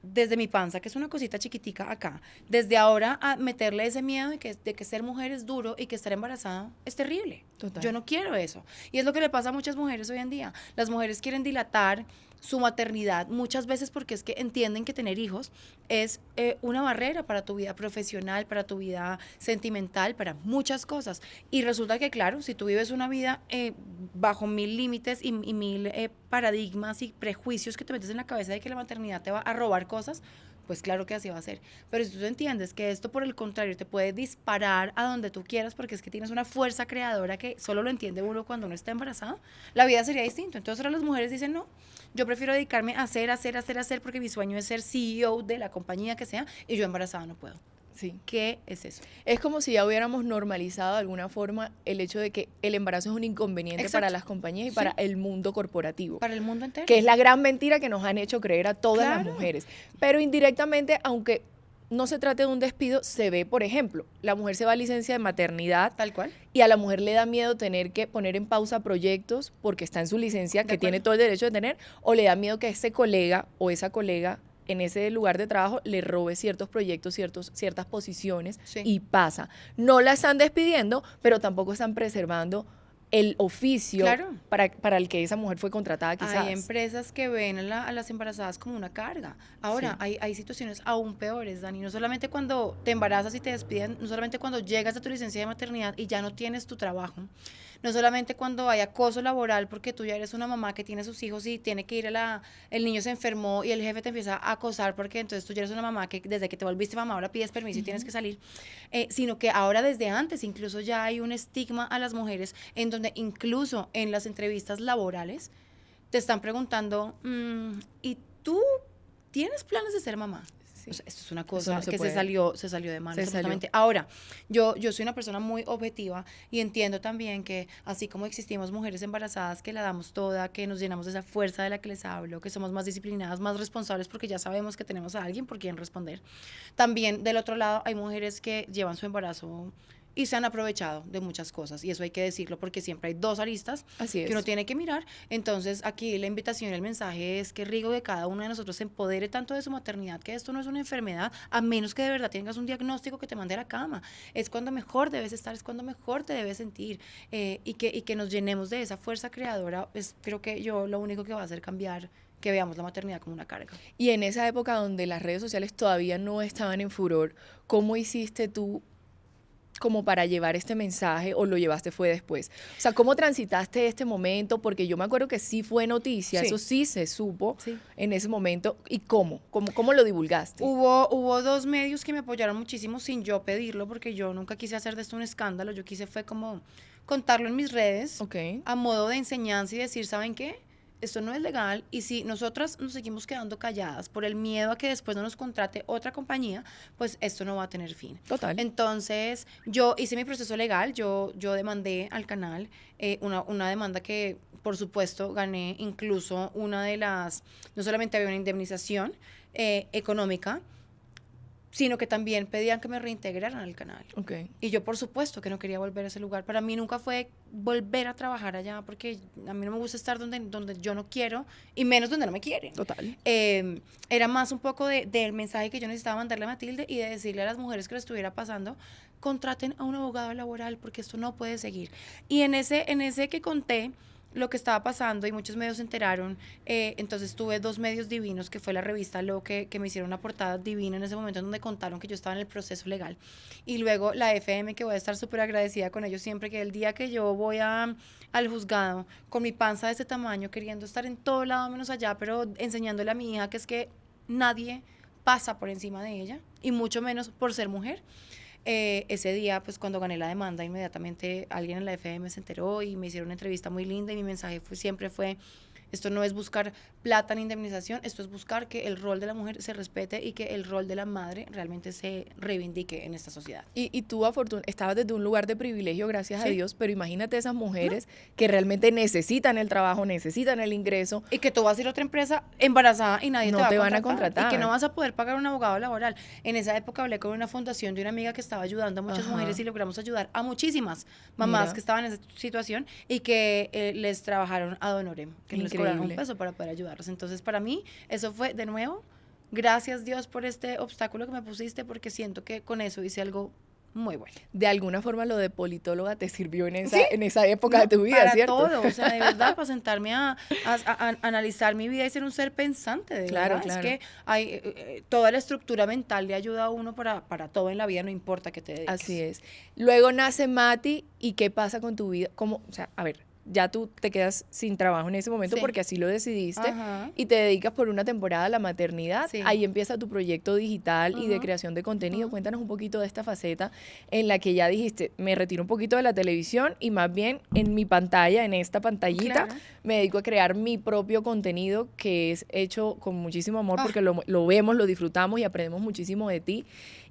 desde mi panza, que es una cosita chiquitica acá, desde ahora a meterle ese miedo de que ser mujer es duro y que estar embarazada es terrible? Total. Yo no quiero eso. Y es lo que le pasa a muchas mujeres hoy en día. Las mujeres quieren dilatar su maternidad muchas veces porque es que entienden que tener hijos es una barrera para tu vida profesional, para tu vida sentimental, para muchas cosas. Y resulta que, claro, si tú vives una vida bajo 1000 límites y 1000 paradigmas y prejuicios que te metes en la cabeza de que la maternidad te va a robar cosas, pues claro que así va a ser. Pero si tú entiendes que esto, por el contrario, te puede disparar a donde tú quieras, porque es que tienes una fuerza creadora que solo lo entiende uno cuando uno está embarazado, la vida sería distinta. Entonces ahora las mujeres dicen, no, yo prefiero dedicarme a hacer, porque mi sueño es ser CEO de la compañía que sea, y yo embarazada no puedo. Sí. ¿Qué es eso? Es como si ya hubiéramos normalizado de alguna forma el hecho de que el embarazo es un inconveniente Exacto. para las compañías y para el mundo corporativo. Para el mundo entero. Que es la gran mentira que nos han hecho creer a todas las Claro. mujeres. Pero indirectamente, aunque no se trate de un despido, se ve, por ejemplo, la mujer se va a licencia de maternidad Tal cual. y a la mujer le da miedo tener que poner en pausa proyectos porque está en su licencia, que tiene todo el derecho de tener, o le da miedo que ese colega o esa colega en ese lugar de trabajo le robe ciertos proyectos, ciertas posiciones, Sí. y pasa. No la están despidiendo, pero tampoco están preservando el oficio Claro. para el que esa mujer fue contratada, quizás. Hay empresas que ven a las embarazadas como una carga. Ahora, Sí. hay situaciones aún peores, Dani. No solamente cuando te embarazas y te despiden, no solamente cuando llegas a tu licencia de maternidad y ya no tienes tu trabajo, no solamente cuando hay acoso laboral porque tú ya eres una mamá que tiene sus hijos y tiene que ir el niño se enfermó y el jefe te empieza a acosar porque entonces tú ya eres una mamá que desde que te volviste mamá ahora pides permiso y tienes que salir, sino que ahora desde antes incluso ya hay un estigma a las mujeres en donde incluso en las entrevistas laborales te están preguntando, ¿y tú tienes planes de ser mamá? Sí. O sea, esto es una cosa no se que puede. se salió de mano. Se salió. Absolutamente. Ahora, yo soy una persona muy objetiva y entiendo también que así como existimos mujeres embarazadas que la damos toda, que nos llenamos de esa fuerza de la que les hablo, que somos más disciplinadas, más responsables porque ya sabemos que tenemos a alguien por quien responder, también del otro lado hay mujeres que llevan su embarazo y se han aprovechado de muchas cosas, y eso hay que decirlo porque siempre hay dos aristas Así es. que uno tiene que mirar. Entonces aquí la invitación y el mensaje es que rico que cada uno de nosotros se empodere tanto de su maternidad, que esto no es una enfermedad, a menos que de verdad tengas un diagnóstico que te mande a la cama. Es cuando mejor debes estar, es cuando mejor te debes sentir, y que nos llenemos de esa fuerza creadora. Creo que yo lo único que va a hacer cambiar que veamos la maternidad como una carga. Y en esa época donde las redes sociales todavía no estaban en furor, ¿cómo hiciste tú como para llevar este mensaje, o lo llevaste fue después? O sea, ¿cómo transitaste este momento? Porque yo me acuerdo que sí fue noticia, Sí. eso sí se supo Sí. en ese momento. ¿Y cómo lo divulgaste? Hubo dos medios que me apoyaron muchísimo sin yo pedirlo, porque yo nunca quise hacer de esto un escándalo. Yo quise fue como contarlo en mis redes, Ok. a modo de enseñanza y decir, ¿saben qué? Esto no es legal, y si nosotras nos seguimos quedando calladas por el miedo a que después no nos contrate otra compañía, pues esto no va a tener fin. Total. Entonces, yo hice mi proceso legal, yo demandé al canal, una demanda que, por supuesto, gané. Incluso no solamente había una indemnización económica, sino que también pedían que me reintegraran al canal. Ok. Y yo, por supuesto, que no quería volver a ese lugar. Para mí nunca fue volver a trabajar allá, porque a mí no me gusta estar donde yo no quiero, y menos donde no me quieren. Total. Era más un poco del mensaje que yo necesitaba mandarle a Matilde y de decirle a las mujeres que lo estuviera pasando, contraten a un abogado laboral porque esto no puede seguir. Y en ese que conté lo que estaba pasando y muchos medios se enteraron, entonces tuve dos medios divinos, que fue la revista Lo, que me hicieron una portada divina en ese momento en donde contaron que yo estaba en el proceso legal, y luego la FM, que voy a estar súper agradecida con ellos siempre, que el día que yo voy al juzgado con mi panza de ese tamaño, queriendo estar en todo lado menos allá, pero enseñándole a mi hija que es que nadie pasa por encima de ella, y mucho menos por ser mujer. Ese día, pues cuando gané la demanda, inmediatamente alguien en la FM se enteró y me hicieron una entrevista muy linda, y mi mensaje siempre fue, Esto no es buscar plata ni indemnización, esto es buscar que el rol de la mujer se respete y que el rol de la madre realmente se reivindique en esta sociedad. Y tú estabas desde un lugar de privilegio, gracias a Sí. Dios, pero imagínate esas mujeres que realmente necesitan el trabajo, necesitan el ingreso. Y que tú vas a ir a otra empresa embarazada y nadie No te te va van a a contratar. contratar. Y que no vas a poder pagar un abogado laboral. En esa época hablé con una fundación de una amiga que estaba ayudando a muchas Ajá. mujeres y logramos ayudar a muchísimas mamás Mira. que estaban en esa situación y que les trabajaron ad honorem, que no les cobraron un Increíble. peso para poder ayudarlos. Entonces, para mí, eso fue, de nuevo, gracias Dios por este obstáculo que me pusiste, porque siento que con eso hice algo muy bueno. De alguna forma lo de politóloga te sirvió en esa, Sí. en esa época No, de tu vida, para ¿cierto? todo, o sea, de verdad, para sentarme a analizar mi vida y ser un ser pensante, de Claro, verdad. claro. Es que hay toda la estructura mental le ayuda a uno para todo en la vida, no importa que te dediques. Así es. Luego nace Mati, ¿y qué pasa con tu vida? ¿Cómo? O sea, a ver, ya tú te quedas sin trabajo en ese momento Sí. porque así lo decidiste Ajá. y te dedicas por una temporada a la maternidad. Sí. Ahí empieza tu proyecto digital y de Ujú. creación de contenido. Ujú. Cuéntanos un poquito de esta faceta en la que ya dijiste, me retiro un poquito de la televisión y más bien en mi pantalla, en esta pantallita, Claro. me dedico a crear mi propio contenido que es hecho con muchísimo amor Ah. porque lo vemos, lo disfrutamos y aprendemos muchísimo de ti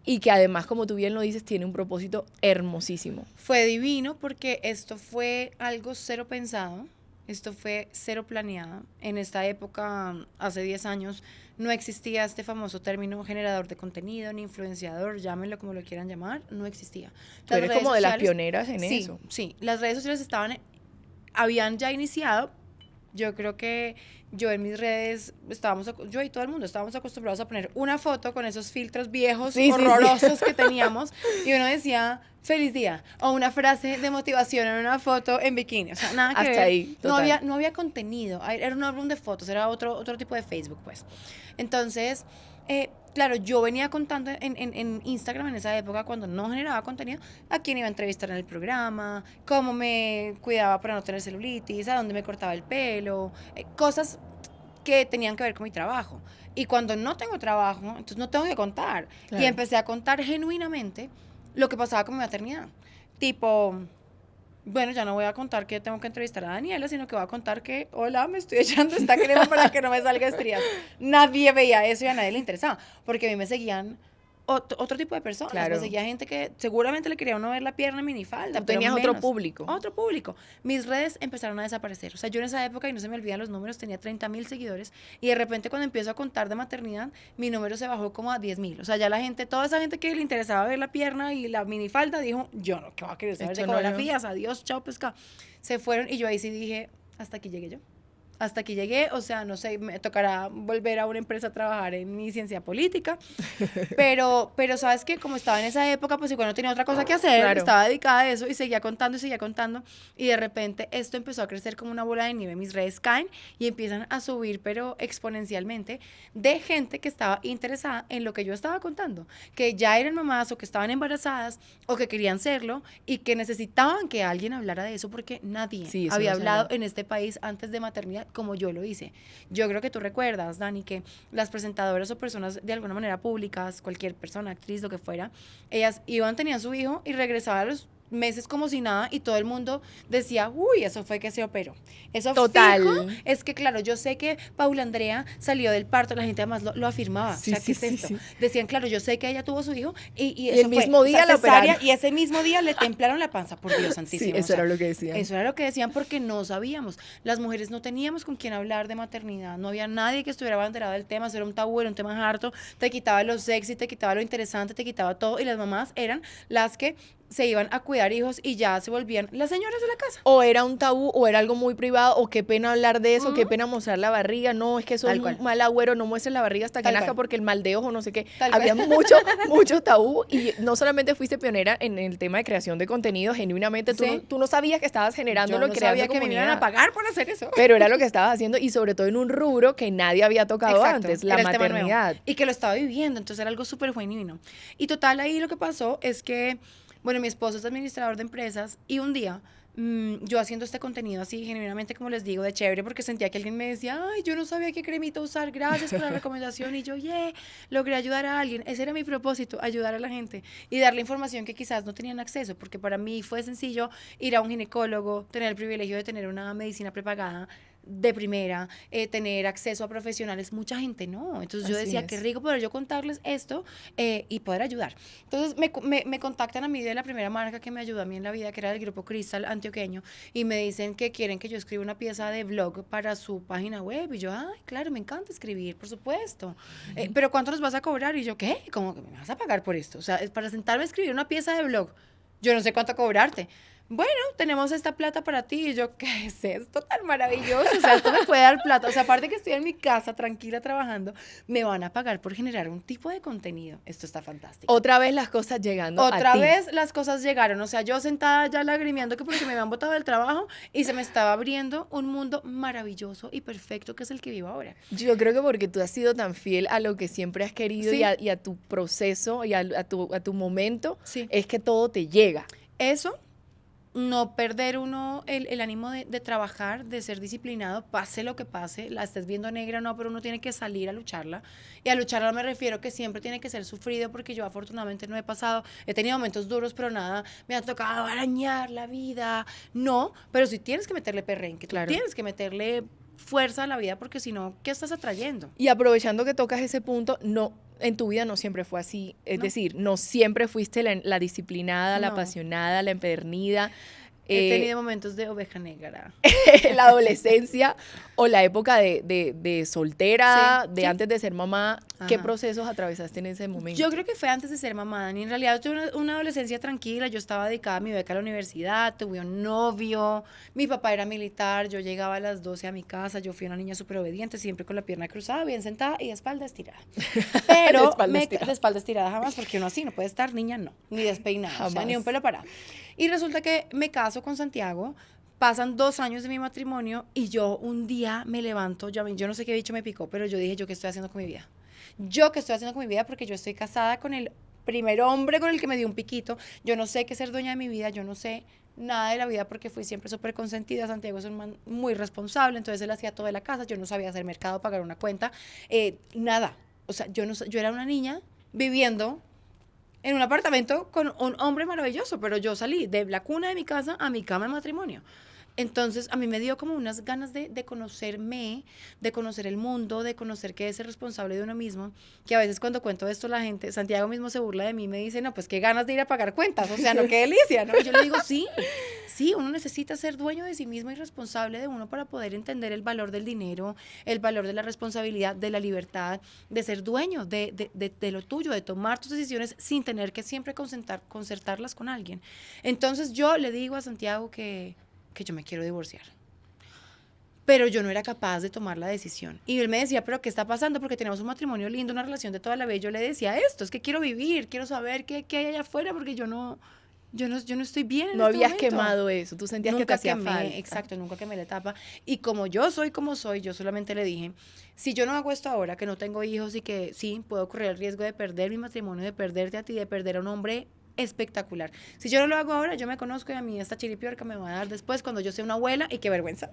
y que además, como tú bien lo dices, tiene un propósito hermosísimo. Fue divino porque esto fue algo cero pensado, esto fue cero planeado. En esta época, hace 10 años, no existía este famoso término generador de contenido, ni influenciador, llámenlo como lo quieran llamar, no existía. Tú Las eres redes como de las sociales- pioneras en sí, eso. Sí, las redes sociales habían ya iniciado. Yo creo que yo en mis redes yo y todo el mundo estábamos acostumbrados a poner una foto con esos filtros viejos, Sí, sí, sí. horrorosos que teníamos, y uno decía feliz día, o una frase de motivación en una foto en bikini, o sea, nada que Hasta ver. ahí, total. No había contenido, era un álbum de fotos, era otro tipo de Facebook, pues. Entonces, claro, yo venía contando en Instagram en esa época, cuando no generaba contenido, a quién iba a entrevistar en el programa, cómo me cuidaba para no tener celulitis, a dónde me cortaba el pelo, cosas que tenían que ver con mi trabajo. Y cuando no tengo trabajo, entonces no tengo que contar. Claro. Y empecé a contar genuinamente lo que pasaba con mi maternidad. Tipo, bueno, ya no voy a contar que tengo que entrevistar a Daniela, sino que voy a contar que, hola, me estoy echando esta crema para que no me salga estrías. Nadie veía eso y a nadie le interesaba, porque a mí me seguían otro tipo de personas. Claro. Me seguía gente que seguramente le quería a uno ver la pierna en minifalda. Tú pero tenías otro menos. público. Otro público. Mis redes empezaron a desaparecer. O sea, yo en esa época, y no se me olvidan los números, tenía 30,000 seguidores, y de repente cuando empiezo a contar de maternidad, mi número se bajó como a 10,000. O sea, ya la gente, toda esa gente que le interesaba ver la pierna y la minifalda, dijo, yo no, ¿qué va a querer saber de Esto no, ecografías? Adiós, chao, pesca. Se fueron, y yo ahí sí dije, hasta aquí llegué yo. Hasta aquí llegué, o sea, no sé, me tocará volver a una empresa a trabajar en mi ciencia política, pero sabes que como estaba en esa época, pues igual no tenía otra cosa que hacer, Claro. estaba dedicada a eso y seguía contando, y de repente esto empezó a crecer como una bola de nieve, mis redes caen y empiezan a subir, pero exponencialmente, de gente que estaba interesada en lo que yo estaba contando, que ya eran mamás o que estaban embarazadas o que querían serlo y que necesitaban que alguien hablara de eso porque nadie Sí, eso había no se hablado hablaba. en este país antes de maternidad como yo lo hice. Yo creo que tú recuerdas, Dani, que las presentadoras o personas de alguna manera públicas, cualquier persona, actriz, lo que fuera, ellas iban, tenían su hijo y regresaban a los meses como si nada y todo el mundo decía, uy, eso fue que se operó. Eso Total. fijo, es que claro, yo sé que Paula Andrea salió del parto, la gente además lo afirmaba. Sí, o sea, ¿qué sí, es sí, esto? sí. Decían, claro, yo sé que ella tuvo su hijo y el eso fue, mismo día la cesárea, operaron. y ese mismo día le templaron la panza, por Dios santísimo. Sí, eso era lo que decían. Eso era lo que decían porque no sabíamos. Las mujeres no teníamos con quién hablar de maternidad. No había nadie que estuviera abanderado del tema. Eso era un tabú, era un tema harto. Te quitaba lo sexy, te quitaba lo interesante, te quitaba todo. Y las mamás eran las que se iban a cuidar hijos y ya se volvían las señoras de la casa. O era un tabú, o era algo muy privado, o qué pena hablar de eso, qué pena mostrar la barriga. No, es que eso Tal es cual. un mal agüero, no muestres la barriga hasta que Tal nazca cual. porque el mal de ojo, no sé qué. Tal Había cual. mucho tabú y no solamente fuiste pionera en el tema de creación de contenido, genuinamente Sí. tú no sabías que estabas generándolo Yo no y creando sabía que me iban a comunidad. pagar por hacer eso. Pero era lo que estabas haciendo y sobre todo en un rubro que nadie había tocado Exacto, antes, la era el tema nuevo. maternidad. Y que lo estaba viviendo, entonces era algo súper genuino. Y total, ahí lo que pasó es que, bueno, mi esposo es administrador de empresas y un día yo haciendo este contenido así, genuinamente, como les digo, de chévere, porque sentía que alguien me decía, ay, yo no sabía qué cremita usar, gracias por la recomendación, y yo, logré ayudar a alguien. Ese era mi propósito, ayudar a la gente y darle información que quizás no tenían acceso, porque para mí fue sencillo ir a un ginecólogo, tener el privilegio de tener una medicina prepagada, de primera, tener acceso a profesionales, mucha gente no. Entonces yo Así decía, es. qué rico poder yo contarles esto y poder ayudar. Entonces me contactan a mí de la primera marca que me ayudó a mí en la vida, que era el Grupo Cristal antioqueño, y me dicen que quieren que yo escriba una pieza de blog para su página web. Y yo, ay, claro, me encanta escribir, por supuesto. Pero ¿cuánto nos vas a cobrar? Y yo, ¿qué? ¿Cómo que me vas a pagar por esto? O sea, es para sentarme a escribir una pieza de blog. Yo no sé cuánto cobrarte. Bueno, tenemos esta plata para ti. Y yo, ¿qué es esto tan maravilloso? O sea, esto me puede dar plata. O sea, aparte que estoy en mi casa tranquila trabajando, me van a pagar por generar un tipo de contenido. Esto está fantástico. Otra vez las cosas llegando a Otra ti. vez las cosas llegaron. O sea, yo sentada ya lagrimeando que porque me habían botado del trabajo y se me estaba abriendo un mundo maravilloso y perfecto que es el que vivo ahora. Yo creo que porque tú has sido tan fiel a lo que siempre has querido Sí. y a tu proceso y a tu momento, Sí. es que todo te llega. Eso, no perder uno el ánimo de trabajar, de ser disciplinado, pase lo que pase, la estés viendo negra o no, pero uno tiene que salir a lucharla. Y a lucharla me refiero que siempre tiene que ser sufrido, porque yo afortunadamente no he pasado, he tenido momentos duros, pero nada, me ha tocado arañar la vida. No, pero sí tienes que meterle perrenque, Claro. tú tienes que meterle fuerza a la vida, porque si no, ¿qué estás atrayendo? Y aprovechando que tocas ese punto, no, en tu vida no siempre fue así. Es No. decir, no siempre fuiste la disciplinada, la No. apasionada, la empedernida. He tenido momentos de oveja negra. La adolescencia o la época de soltera, Sí, de sí. antes de ser mamá. ¿Qué Ajá. procesos atravesaste en ese momento? Yo creo que fue antes de ser mamá, Dani. En realidad tuve una adolescencia tranquila. Yo estaba dedicada a mi beca a la universidad, tuve un novio, mi papá era militar, yo llegaba a las 12 a mi casa, yo fui una niña súper obediente, siempre con la pierna cruzada, bien sentada y de espalda estirada. Pero De espalda estirada. de espalda estirada jamás, porque uno así no puede estar, niña no, ni despeinada, o sea, Jamás. ni un pelo parado. Y resulta que me caso con Santiago. Pasan 2 años de mi matrimonio y yo un día me levanto, yo no sé qué bicho me picó, pero yo dije, ¿yo qué estoy haciendo con mi vida? ¿Yo qué estoy haciendo con mi vida? Porque yo estoy casada con el primer hombre con el que me dio un piquito. Yo no sé qué es ser dueña de mi vida, yo no sé nada de la vida porque fui siempre súper consentida. Santiago es un man muy responsable, entonces él hacía todo de la casa, yo no sabía hacer mercado, pagar una cuenta, nada. O sea, yo era una niña viviendo en un apartamento con un hombre maravilloso, pero yo salí de la cuna de mi casa a mi cama de matrimonio. Entonces, a mí me dio como unas ganas de conocerme, de conocer el mundo, de conocer qué es ser responsable de uno mismo, que a veces cuando cuento esto la gente, Santiago mismo se burla de mí y me dice, no, pues qué ganas de ir a pagar cuentas, o sea, no, qué delicia, ¿no? Y yo le digo, sí, uno necesita ser dueño de sí mismo y responsable de uno para poder entender el valor del dinero, el valor de la responsabilidad, de la libertad, de ser dueño de lo tuyo, de tomar tus decisiones sin tener que siempre concertarlas con alguien. Entonces yo le digo a Santiago que yo me quiero divorciar. Pero yo no era capaz de tomar la decisión. Y él me decía, ¿pero qué está pasando? Porque tenemos un matrimonio lindo, una relación de toda la vida. Y yo le decía esto, es que quiero vivir, quiero saber qué hay allá afuera, porque yo no estoy bien en No este habías momento. quemado eso, tú sentías que te hacía quemé, falta. exacto, nunca quemé la etapa. Y como yo soy como soy, yo solamente le dije, si yo no hago esto ahora, que no tengo hijos y que sí, puedo correr el riesgo de perder mi matrimonio, de perderte a ti, de perder a un hombre espectacular. Si yo no lo hago ahora, yo me conozco y a mí esta chiripiorca me va a dar después cuando yo sea una abuela y qué vergüenza.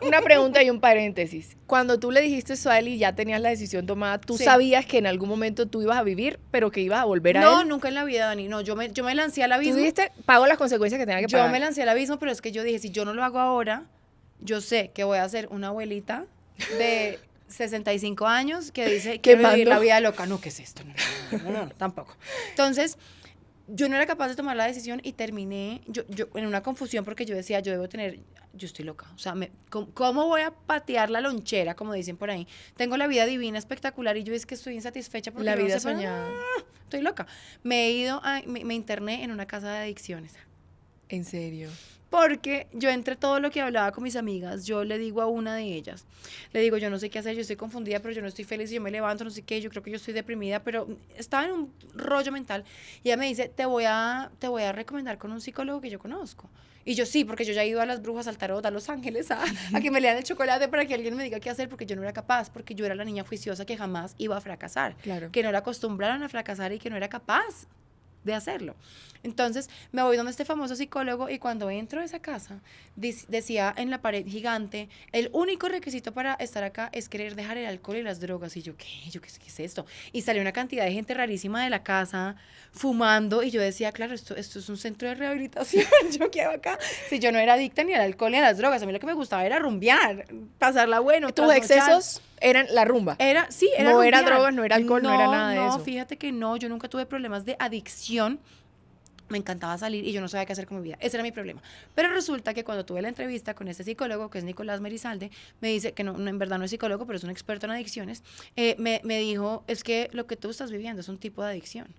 Una pregunta y un paréntesis. Cuando tú le dijiste eso a él y ya tenías la decisión tomada, ¿tú Sí. sabías que en algún momento tú ibas a vivir, pero que ibas a volver a No, él? nunca en la vida, Dani. No, yo me lancé al Tú abismo. dijiste, pago las consecuencias que tenga que Yo pagar. me lancé al abismo, pero es que yo dije, si yo no lo hago ahora, yo sé que voy a ser una abuelita de 65 años que dice, quiero vivir Quemando. la vida loca. No, ¿qué es esto? No, tampoco. Entonces, yo no era capaz de tomar la decisión y terminé yo en una confusión porque yo decía, yo estoy loca. O sea, ¿cómo voy a patear la lonchera, como dicen por ahí? Tengo la vida divina, espectacular, y yo es que estoy insatisfecha porque La no vida sé para- soñada. Estoy loca. Me interné en una casa de adicciones. En serio. Porque yo entre todo lo que hablaba con mis amigas, yo le digo a una de ellas, le digo, yo no sé qué hacer, yo estoy confundida, pero yo no estoy feliz, y yo me levanto, no sé qué, yo creo que yo estoy deprimida, pero estaba en un rollo mental, y ella me dice, te voy a recomendar con un psicólogo que yo conozco. Y yo sí, porque yo ya he ido a las brujas, al tarot, a Los Ángeles, a que me lean el chocolate para que alguien me diga qué hacer, porque yo no era capaz, porque yo era la niña juiciosa que jamás iba a fracasar, Claro. que no la acostumbraron a fracasar y que no era capaz de hacerlo. Entonces me voy donde este famoso psicólogo y cuando entro a esa casa decía en la pared gigante, el único requisito para estar acá es querer dejar el alcohol y las drogas. Y yo, ¿qué? ¿Qué es esto? Y salió una cantidad de gente rarísima de la casa fumando y yo decía, claro, esto es un centro de rehabilitación. ¿Yo qué hago acá? Si yo no era adicta ni al alcohol ni a las drogas, a mí lo que me gustaba era rumbear, pasarla bueno. ¿Tus trasnochar. excesos eran la rumba? Era No era rumbear. drogas, no era alcohol, no era nada de eso. No, fíjate que no, yo nunca tuve problemas de adicción. Me encantaba salir y yo no sabía qué hacer con mi vida. Ese era mi problema. Pero resulta que cuando tuve la entrevista con este psicólogo, que es Nicolás Merizalde, me dice, que no, en verdad no es psicólogo, pero es un experto en adicciones, me dijo, es que lo que tú estás viviendo es un tipo de adicción.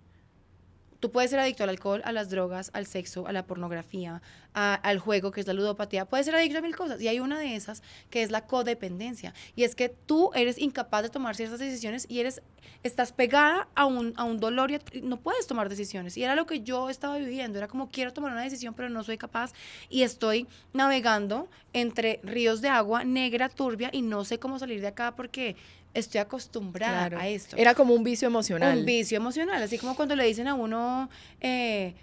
Tú puedes ser adicto al alcohol, a las drogas, al sexo, a la pornografía, al juego, que es la ludopatía. Puedes ser adicto a 1000 cosas. Y hay una de esas que es la codependencia. Y es que tú eres incapaz de tomar ciertas decisiones y estás pegada a un dolor y no puedes tomar decisiones. Y era lo que yo estaba viviendo. Era como, quiero tomar una decisión, pero no soy capaz. Y estoy navegando entre ríos de agua negra, turbia, y no sé cómo salir de acá porque estoy acostumbrada a esto. Era como un vicio emocional. Un vicio emocional, así como cuando le dicen a uno,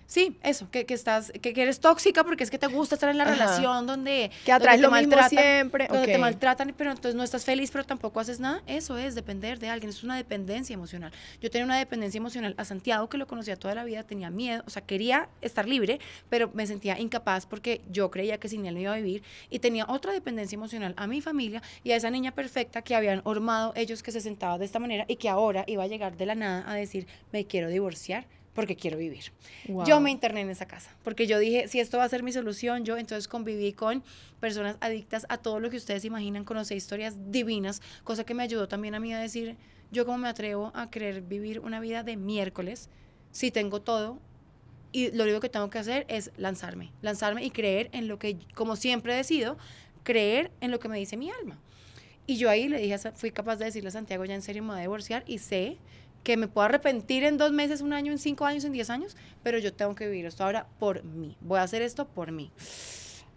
sí, eso, que eres tóxica porque es que te gusta estar en la relación donde que atraes donde lo mismo siempre. donde te maltratan, pero entonces no estás feliz, pero tampoco haces nada. Eso es depender de alguien, es una dependencia emocional. Yo tenía una dependencia emocional a Santiago, que lo conocía toda la vida, tenía miedo, o sea, quería estar libre, pero me sentía incapaz porque yo creía que sin él no iba a vivir, y tenía otra dependencia emocional a mi familia y a esa niña perfecta que habían hormado ellos, que se sentaba de esta manera y que ahora iba a llegar de la nada a decir, me quiero divorciar porque quiero vivir. Wow. Yo me interné en esa casa porque yo dije, si esto va a ser mi solución, yo entonces conviví con personas adictas a todo lo que ustedes imaginan, conocí historias divinas, cosa que me ayudó también a mí a decir, yo cómo me atrevo a querer vivir una vida de miércoles si tengo todo y lo único que tengo que hacer es lanzarme y creer en lo que, como siempre decido, creer en lo que me dice mi alma. Y yo ahí le dije, fui capaz de decirle a Santiago, ya en serio me voy a divorciar y sé que me puedo arrepentir en 2 meses, 1 año, en 5 años, en 10 años, pero yo tengo que vivir esto ahora por mí. Voy a hacer esto por mí.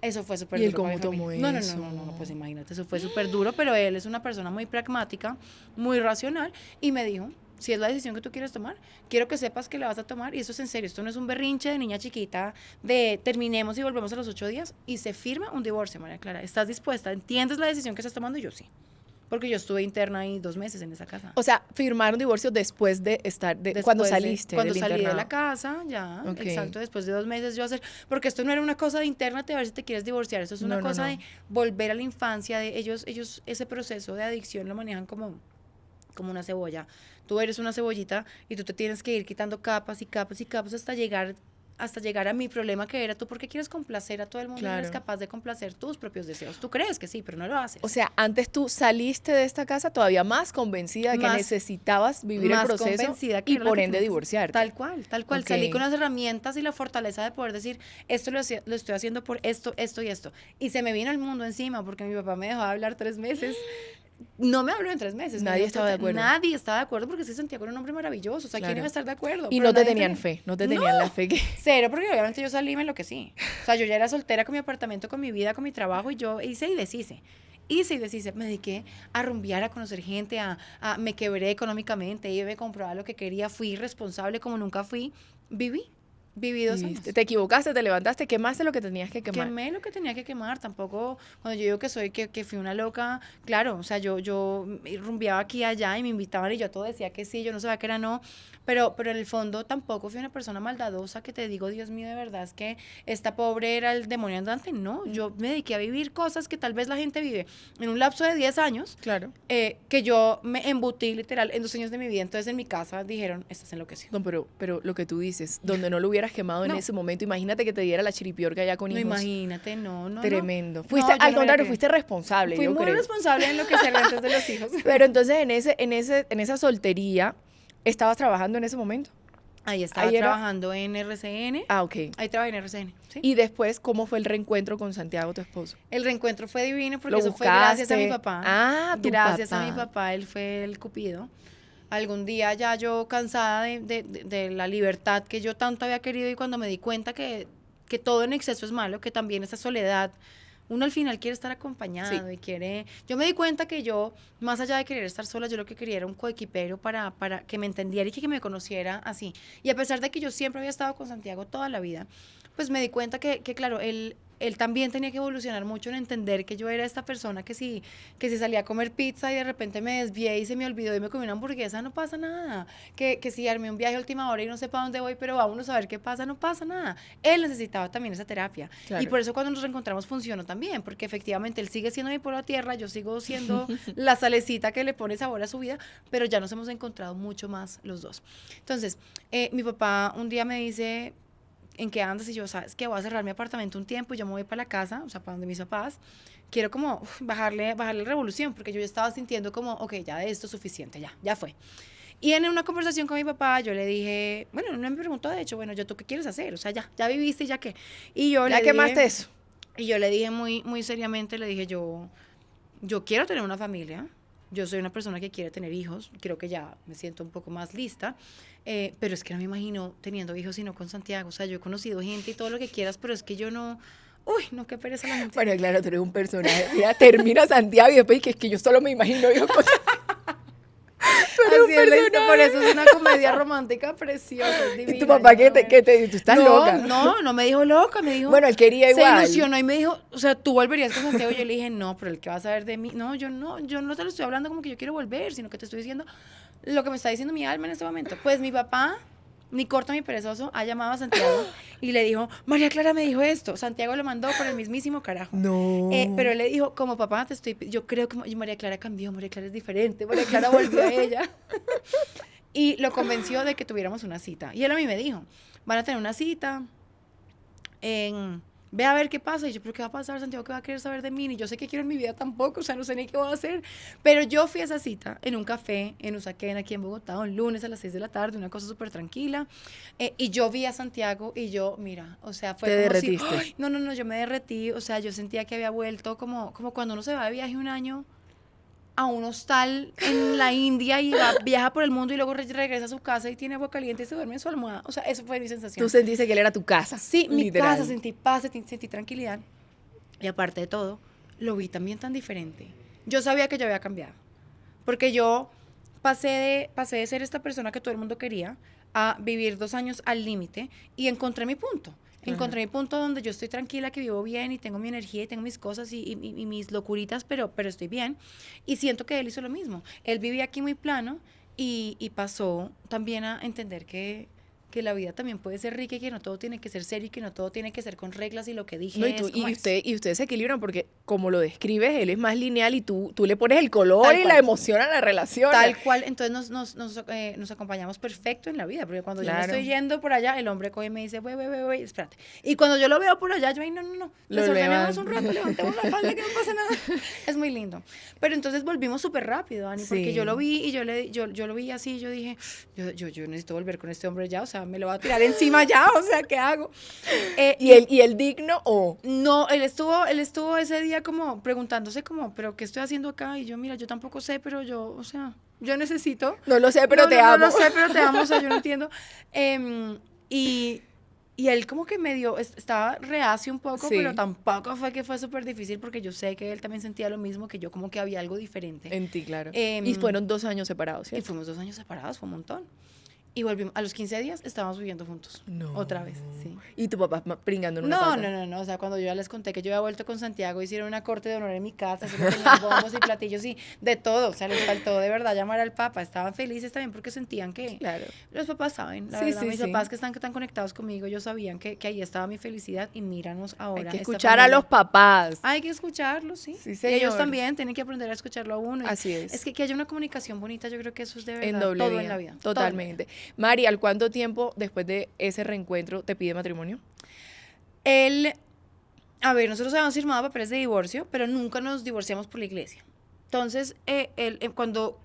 Eso fue súper duro. ¿Y él cómo tomó eso? No, pues imagínate, eso fue súper duro, pero él es una persona muy pragmática, muy racional, y me dijo, si es la decisión que tú quieres tomar, quiero que sepas que la vas a tomar, y eso es en serio, esto no es un berrinche de niña chiquita, de terminemos y volvemos a los 8 días, y se firma un divorcio, María Clara. ¿Estás dispuesta? ¿Entiendes la decisión que estás tomando? Y yo sí. Porque yo estuve interna ahí 2 meses en esa casa. O sea, firmaron divorcio después de estar, cuando saliste cuando del salí internado. de la casa, ya, Okay. exacto, después de 2 meses yo hacer, porque esto no era una cosa de internate a ver si te quieres divorciar, esto es una cosa de volver a la infancia, de ellos ese proceso de adicción lo manejan como una cebolla. Tú eres una cebollita y tú te tienes que ir quitando capas y capas y capas hasta llegar a mi problema, que era, tú porque quieres complacer a todo el mundo, claro. Y eres capaz de complacer tus propios deseos. Tú crees que sí, pero no lo haces. O sea, antes tú saliste de esta casa todavía más convencida de que necesitabas vivir el proceso y por ende divorciarte. Tal cual. Okay. Salí con las herramientas y la fortaleza de poder decir, esto lo estoy haciendo por esto y esto. Y se me vino el mundo encima porque mi papá me dejó de hablar 3 meses. No me habló en 3 meses. Nadie estaba de acuerdo. Nadie estaba de acuerdo porque se sentía con un hombre maravilloso. O sea, claro. ¿Quién iba a estar de acuerdo? Y no te tenían fe, no te tenían la fe que... Cero, porque obviamente yo salí y me enloquecí. O sea, yo ya era soltera con mi apartamento, con mi vida, con mi trabajo, y yo hice y deshice. Me dediqué a rumbear, a conocer gente, me quebré económicamente, yo me compraba lo que quería, fui responsable como nunca fui, viví 2 años. Te equivocaste, te levantaste, quemaste lo que tenías que quemar. Quemé lo que tenía que quemar. Tampoco, cuando yo digo que fui una loca, claro, o sea, yo rumbeaba aquí y allá y me invitaban y yo a todo decía que sí, yo no sabía que era no, pero en el fondo tampoco fui una persona maldadosa que te digo, Dios mío, de verdad es que esta pobre era el demonio andante. No, yo me dediqué a vivir cosas que tal vez la gente vive en un lapso de 10 años, claro, que yo me embutí literal en 2 años de mi vida. Entonces en mi casa dijeron, estás enloquecida. No, pero lo que tú dices, donde no lo hubieras quemado en ese momento, imagínate que te diera la chiripiorca ya con hijos. Imagínate, no. Tremendo. Fuiste, al contrario, fuiste responsable. Fui muy responsable en lo que se antes de los hijos. Pero entonces en esa soltería, ¿estabas trabajando en ese momento? Ahí estaba trabajando en RCN. Ah, ok. Ahí trabajé en RCN, ¿sí? Y después, ¿cómo fue el reencuentro con Santiago, tu esposo? El reencuentro fue divino porque eso fue gracias a mi papá. Ah, gracias a mi papá, él fue el cupido. Algún día ya yo cansada de la libertad que yo tanto había querido, y cuando me di cuenta que todo en exceso es malo, que también esa soledad uno al final quiere estar acompañado y quiere... Yo me di cuenta que yo, más allá de querer estar sola, yo lo que quería era un coequipero para que me entendiera y que me conociera así. Y a pesar de que yo siempre había estado con Santiago toda la vida, pues me di cuenta que claro, él también tenía que evolucionar mucho en entender que yo era esta persona que si salía a comer pizza y de repente me desvié y se me olvidó y me comí una hamburguesa, no pasa nada. Que si armé un viaje a última hora y no sé para dónde voy, pero vámonos a ver qué pasa, no pasa nada. Él necesitaba también esa terapia. Claro. Y por eso cuando nos reencontramos funcionó también, porque efectivamente él sigue siendo mi polo a tierra, yo sigo siendo la salecita que le pone sabor a su vida, pero ya nos hemos encontrado mucho más los dos. Entonces, mi papá un día me dice... ¿En qué andas? Y yo, ¿sabes qué? Voy a cerrar mi apartamento un tiempo y yo me voy para la casa, o sea, para donde mis papás. Quiero como bajarle revolución, porque yo ya estaba sintiendo como, ok, ya de esto es suficiente, ya fue. Y en una conversación con mi papá, yo le dije, bueno, no me preguntó, de hecho, bueno, ¿tú qué quieres hacer? O sea, ya viviste y ya qué. Y yo ¿Ya le quemaste dije, eso? Y yo le dije muy seriamente, le dije, yo quiero tener una familia. Yo soy una persona que quiere tener hijos, creo que ya me siento un poco más lista, pero es que no me imagino teniendo hijos sino con Santiago. O sea, yo he conocido gente y todo lo que quieras, pero es que yo no... Uy, no, qué pereza la gente. Bueno, claro, tú eres un personaje. Mira, termina Santiago y después que es que yo solo me imagino hijos con... Así es la historia, por eso es una comedia romántica preciosa, es divina. ¿Y tu papá qué te dijo? ¿Tú estás loca? No me dijo loca, me dijo... Bueno, él quería igual. Se ilusionó y me dijo, o sea, ¿tú volverías con Santiago? Yo le dije, no, pero el que va a saber de mí, no, yo no te lo estoy hablando como que yo quiero volver, sino que te estoy diciendo lo que me está diciendo mi alma en este momento. Pues mi papá, ni corto ni perezoso, ha llamado a Santiago y le dijo, María Clara me dijo esto. Santiago lo mandó por el mismísimo carajo. No. Pero él le dijo, como papá, yo creo que María Clara cambió, María Clara es diferente, María Clara volvió a ella. Y lo convenció de que tuviéramos una cita. Y él a mí me dijo, van a tener una cita, ve a ver qué pasa. Y yo, ¿pero qué va a pasar? Santiago, ¿qué va a querer saber de mí? Ni yo sé qué quiero en mi vida tampoco, o sea, no sé ni qué voy a hacer. Pero yo fui a esa cita en un café en Usaquén, aquí en Bogotá, un lunes a las 6 de la tarde, una cosa súper tranquila. Y yo vi a Santiago y yo, mira, o sea, fue ¿Te como derretiste? si... ¡Ay! No, yo me derretí, o sea, yo sentía que había vuelto como cuando uno se va de viaje un año a un hostal en la India y viaja por el mundo y luego regresa a su casa y tiene agua caliente y se duerme en su almohada. O sea, eso fue mi sensación. Tú sentiste que él era tu casa. Sí, mi literal. casa, sentí paz, sentí tranquilidad. Y aparte de todo, lo vi también tan diferente. Yo sabía que yo había cambiado. Porque yo pasé de ser esta persona que todo el mundo quería a vivir 2 años al límite y encontré mi punto. Encontré mi punto donde yo estoy tranquila, que vivo bien y tengo mi energía y tengo mis cosas y mis locuritas, pero estoy bien. Y siento que él hizo lo mismo. Él vivía aquí muy plano y pasó también a entender que la vida también puede ser rica y que no todo tiene que ser serio y que no todo tiene que ser con reglas y lo que dije No, es como es. y ustedes se equilibran porque como lo describes, él es más lineal y tú le pones el color Tal y cual. la emoción a la relación. Tal cual, entonces nos acompañamos perfecto en la vida, porque cuando yo me Claro. estoy yendo por allá, el hombre coge y me dice, voy, espérate. Y cuando yo lo veo por allá, yo, ay, no, desordenemos un rato, levantemos la falda, que no pasa nada. Es muy lindo. Pero entonces volvimos súper rápido, Dani, porque Sí. yo lo vi y yo lo vi así, yo dije, yo necesito volver con este hombre ya, o sea, me lo va a tirar encima ya, o sea, ¿qué hago? ¿Y el digno o...? No, él estuvo ese día como preguntándose como, pero ¿qué estoy haciendo acá? Y yo, mira, yo tampoco sé, pero yo, o sea, yo necesito. No lo sé, pero te amo. No lo sé, pero te amo, o sea, yo no entiendo. Y él como que medio, estaba reacio un poco, Sí. pero tampoco fue que fue súper difícil porque yo sé que él también sentía lo mismo que yo, como que había algo diferente. En ti, claro. Em, Y fueron 2 años separados, Y ¿cierto? fuimos 2 años separados, fue un montón. Y volvimos, a los 15 días estábamos viviendo juntos. No. Otra vez, sí. Y tu papá pringando en una pata. No, o sea, cuando yo ya les conté que yo había vuelto con Santiago, hicieron una corte de honor en mi casa, se tenían bombos y platillos y de todo, o sea, les faltó de verdad llamar al papa, estaban felices también porque sentían que Claro. los papás saben, la Sí, verdad, sí, mis sí. papás que están tan conectados conmigo, ellos sabían que ahí estaba mi felicidad y míranos ahora. Hay que esta escuchar a familia. los papás. Hay que escucharlo, sí. Sí, Y señor. ellos también tienen que aprender a escucharlo a uno. Así es. Es que haya una comunicación bonita, yo creo que eso es de verdad En doble todo vía. en la vida. todo en la Totalmente. Mari, ¿al cuánto tiempo después de ese reencuentro te pide matrimonio? Él, a ver, nosotros habíamos firmado papeles de divorcio, pero nunca nos divorciamos por la iglesia. Entonces, cuando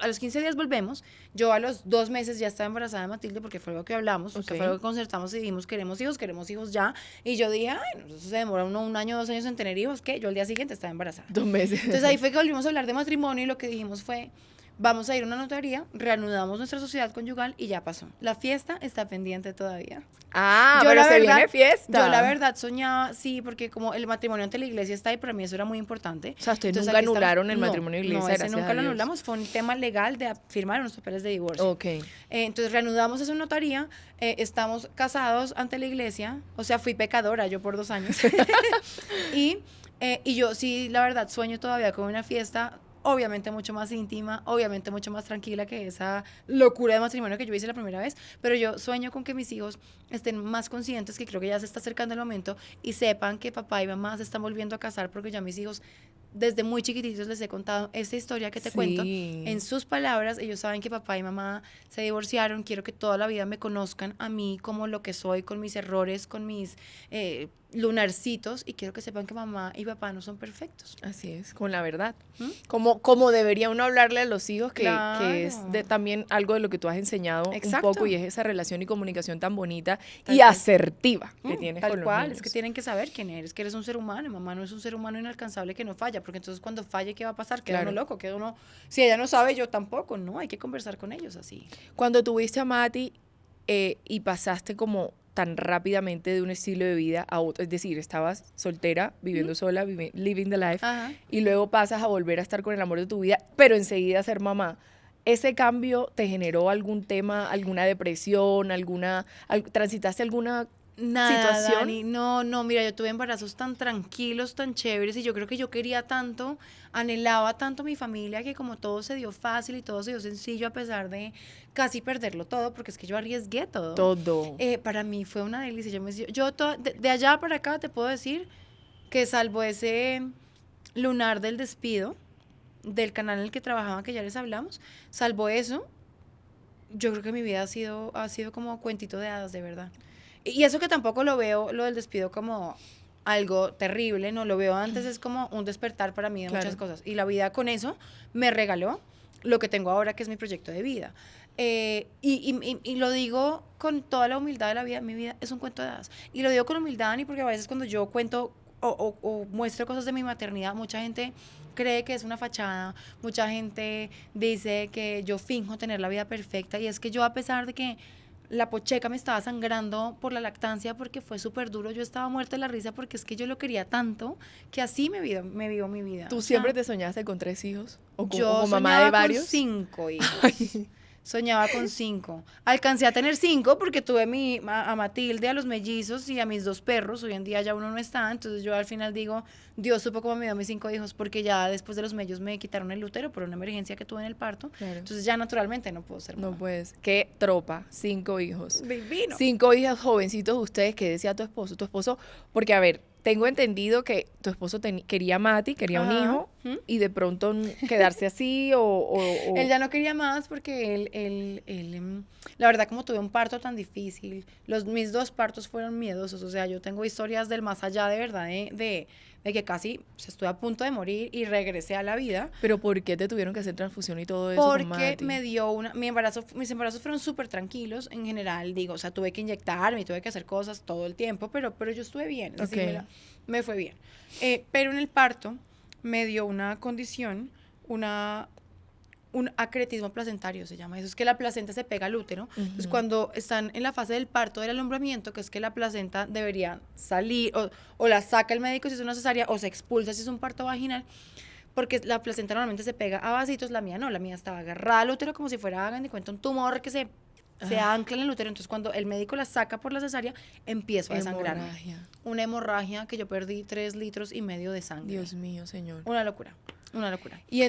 a los 15 días volvemos, yo a los 2 meses ya estaba embarazada de Matilde porque fue algo que hablamos, o sea, Ok. fue algo que concertamos y dijimos, queremos hijos ya. Y yo dije, ay, no, eso se demora un año, 2 años en tener hijos, que yo al día siguiente estaba embarazada. 2 meses. Entonces ahí fue que volvimos a hablar de matrimonio y lo que dijimos fue, vamos a ir a una notaría, reanudamos nuestra sociedad conyugal y ya pasó. La fiesta está pendiente todavía. Ah, Yo, pero la se verdad, viene fiesta. Yo la verdad soñaba, sí, porque como el matrimonio ante la iglesia está ahí, para mí eso era muy importante. O sea, ustedes Entonces, nunca aquí estamos. anularon el No, matrimonio de iglesia, no, ese gracias nunca a lo Dios. anulamos, fue un tema legal de firmar unos papeles de divorcio. Ok. Entonces reanudamos esa notaría, estamos casados ante la iglesia, o sea, fui pecadora yo por 2 años. Y yo sí, la verdad, sueño todavía con una fiesta obviamente mucho más íntima, obviamente mucho más tranquila que esa locura de matrimonio que yo hice la primera vez, pero yo sueño con que mis hijos estén más conscientes, que creo que ya se está acercando el momento, y sepan que papá y mamá se están volviendo a casar, porque ya mis hijos desde muy chiquititos les he contado esta historia que te cuento. En sus palabras, ellos saben que papá y mamá se divorciaron. Quiero que toda la vida me conozcan a mí como lo que soy, con mis errores, con mis lunarcitos, y quiero que sepan que mamá y papá no son perfectos. Así es, con la verdad. ¿Mm? Como debería uno hablarle a los hijos, que es Claro. también algo de lo que tú has enseñado Exacto. un poco, y es esa relación y comunicación tan bonita Tal y cual. asertiva que tienes Tal con los cual, niños. es que tienen que saber quién eres, que eres un ser humano, y mamá no es un ser humano inalcanzable que no falla, porque entonces cuando falle, ¿qué va a pasar? Queda Claro. uno loco, queda uno, si ella no sabe, yo tampoco, no, hay que conversar con ellos así. Cuando tuviste a Mati y pasaste como tan rápidamente de un estilo de vida a otro, es decir, estabas soltera, viviendo sola, living the life, Ajá. y luego pasas a volver a estar con el amor de tu vida, pero enseguida a ser mamá. ¿Ese cambio te generó algún tema, alguna depresión, transitaste alguna Nada, situación? Dani, no, mira, yo tuve embarazos tan tranquilos, tan chéveres, y yo creo que yo quería tanto, anhelaba tanto a mi familia, que como todo se dio fácil y todo se dio sencillo a pesar de casi perderlo todo, porque es que yo arriesgué todo. Todo. Para mí fue una delicia. De allá para acá te puedo decir que salvo ese lunar del despido del canal en el que trabajaba, que ya les hablamos, salvo eso, yo creo que mi vida ha sido como cuentito de hadas, de verdad. Y eso que tampoco lo veo, lo del despido, como algo terrible, no lo veo antes, es como un despertar para mí de Claro. muchas cosas. Y la vida con eso me regaló lo que tengo ahora, que es mi proyecto de vida. Y lo digo con toda la humildad de la vida, mi vida es un cuento de hadas. Y lo digo con humildad, Dani, porque a veces cuando yo cuento o muestro cosas de mi maternidad, mucha gente cree que es una fachada, mucha gente dice que yo finjo tener la vida perfecta, y es que yo, a pesar de que la pocheca me estaba sangrando por la lactancia, porque fue súper duro, yo estaba muerta de la risa, porque es que yo lo quería tanto, que así me vivió mi vida. ¿Tú O siempre sea, te soñaste con 3 hijos? ¿O yo como mamá soñaba de varios? con 5 hijos. Soñaba con 5. Alcancé a tener 5 porque tuve a Matilde, a los mellizos y a mis 2 perros. Hoy en día ya uno no está, entonces yo al final digo, Dios supo cómo me dio mis 5 hijos, porque ya después de los mellos me quitaron el útero por una emergencia que tuve en el parto. Claro. Entonces ya naturalmente no puedo ser mamá. No puedes. Qué tropa, 5 hijos. Divino. 5 hijos jovencitos ustedes. ¿Qué decía tu esposo? Tu esposo, porque a ver, tengo entendido que tu esposo quería a Mati, quería un Ajá. hijo, ¿Mm? y de pronto quedarse así o Él ya no quería más, porque la verdad, como tuve un parto tan difícil, mis 2 partos fueron miedosos. O sea, yo tengo historias del más allá, de verdad, de que casi estuve a punto de morir y regresé a la vida. ¿Pero por qué te tuvieron que hacer transfusión y todo eso con Porque Mati? me dio mis embarazos fueron súper tranquilos en general, digo, o sea, tuve que inyectarme, tuve que hacer cosas todo el tiempo, pero yo estuve bien, es decir, Ok. me fue bien. Pero en el parto me dio una condición, un acretismo placentario se llama eso, es que la placenta se pega al útero. Entonces, cuando están en la fase del parto, del alumbramiento, que es que la placenta debería salir, o la saca el médico si es una cesárea, o se expulsa si es un parto vaginal, porque la placenta normalmente se pega a vasitos, la mía no, la mía estaba agarrada al útero como si fuera, hagan de cuenta, un tumor que se ancla en el útero. Entonces, cuando el médico la saca por la cesárea, empiezo a desangrar. Hemorragia. Una hemorragia que yo perdí 3,5 litros de sangre. Dios mío, señor. Una locura, una locura. Y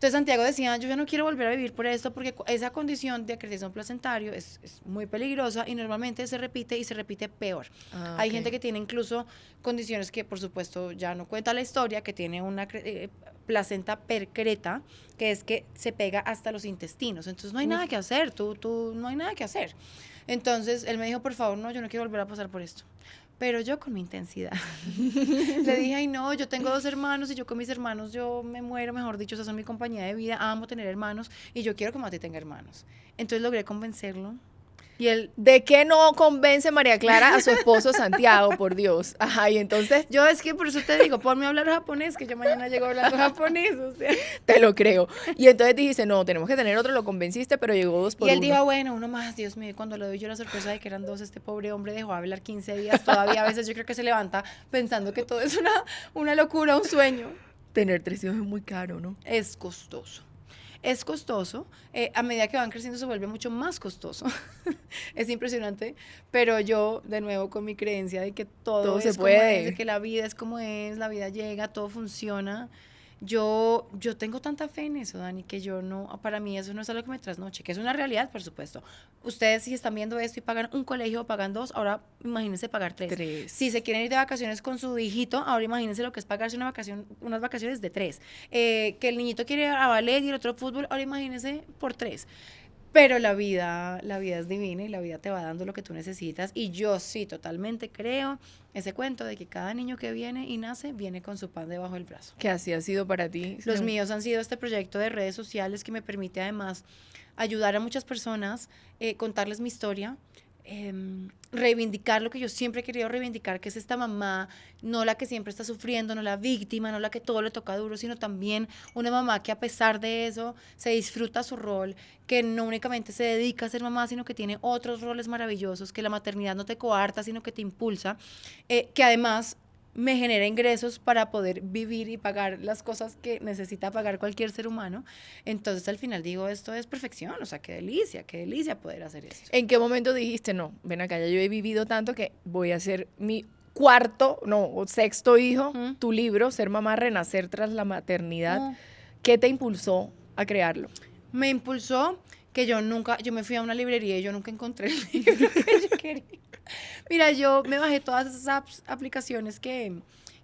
Entonces Santiago decía, yo ya no quiero volver a vivir por esto, porque esa condición de acretismo placentario es muy peligrosa, y normalmente se repite, y se repite peor. Hay ok. gente que tiene incluso condiciones que, por supuesto, ya no cuenta la historia, que tiene una placenta percreta, que es que se pega hasta los intestinos. Entonces no hay nada que hacer, no hay nada que hacer. Entonces él me dijo, por favor, no, yo no quiero volver a pasar por esto. Pero yo, con mi intensidad, le dije, ay no, yo tengo 2 hermanos, y yo con mis hermanos yo me muero, mejor dicho, esas son mi compañía de vida, amo tener hermanos, y yo quiero que Mati tenga hermanos. Entonces logré convencerlo Y él, ¿De qué no convence María Clara a su esposo Santiago, por Dios? Ajá, y entonces yo es que por eso te digo, ponme a hablar japonés, que yo mañana llego hablando japonés, o sea. te lo creo. Y entonces dijiste, no, tenemos que tener otro, lo convenciste, pero llegó 2 por Y él 1. dijo, bueno, uno más, Dios mío, y cuando le doy yo la sorpresa de que eran 2, este pobre hombre dejó de hablar 15 días, todavía a veces yo creo que se levanta pensando que todo es una locura, un sueño. Tener 3 hijos es muy caro, ¿no? Es costoso. Es costoso, a medida que van creciendo se vuelve mucho más costoso. Es impresionante, pero yo, de nuevo, con mi creencia de que todo se es puede. como es, de que la vida es como es, la vida llega, todo funciona. Yo tengo tanta fe en eso, Dani, que yo no, para mí eso no es algo que me trasnoche, que es una realidad, por supuesto. Ustedes si están viendo esto y pagan un colegio o pagan 2, ahora imagínense pagar 3. 3. Si se quieren ir de vacaciones con su hijito, ahora imagínense lo que es pagarse unas vacaciones de 3. Que el niñito quiere ir a ballet y el otro fútbol, ahora imagínense por 3. Pero la vida es divina y la vida te va dando lo que tú necesitas. Y yo sí, totalmente creo ese cuento de que cada niño que viene y nace, viene con su pan debajo del brazo. ¿Qué así ha sido para ti? Los míos han sido este proyecto de redes sociales que me permite además ayudar a muchas personas, contarles mi historia, reivindicar lo que yo siempre he querido reivindicar, que es esta mamá, no la que siempre está sufriendo, no la víctima, no la que todo le toca duro, sino también una mamá que a pesar de eso se disfruta su rol, que no únicamente se dedica a ser mamá, sino que tiene otros roles maravillosos, que la maternidad no te coarta, sino que te impulsa, que además me genera ingresos para poder vivir y pagar las cosas que necesita pagar cualquier ser humano. Entonces al final digo, esto es perfección, o sea, qué delicia poder hacer esto. ¿En qué momento dijiste, no, ven acá, ya yo he vivido tanto que voy a hacer mi cuarto, no, o sexto hijo, tu libro, Ser mamá, renacer tras la maternidad? ¿Qué te impulsó a crearlo? Me impulsó que yo me fui a una librería y yo nunca encontré el libro que yo quería. Mira, yo me bajé todas esas aplicaciones que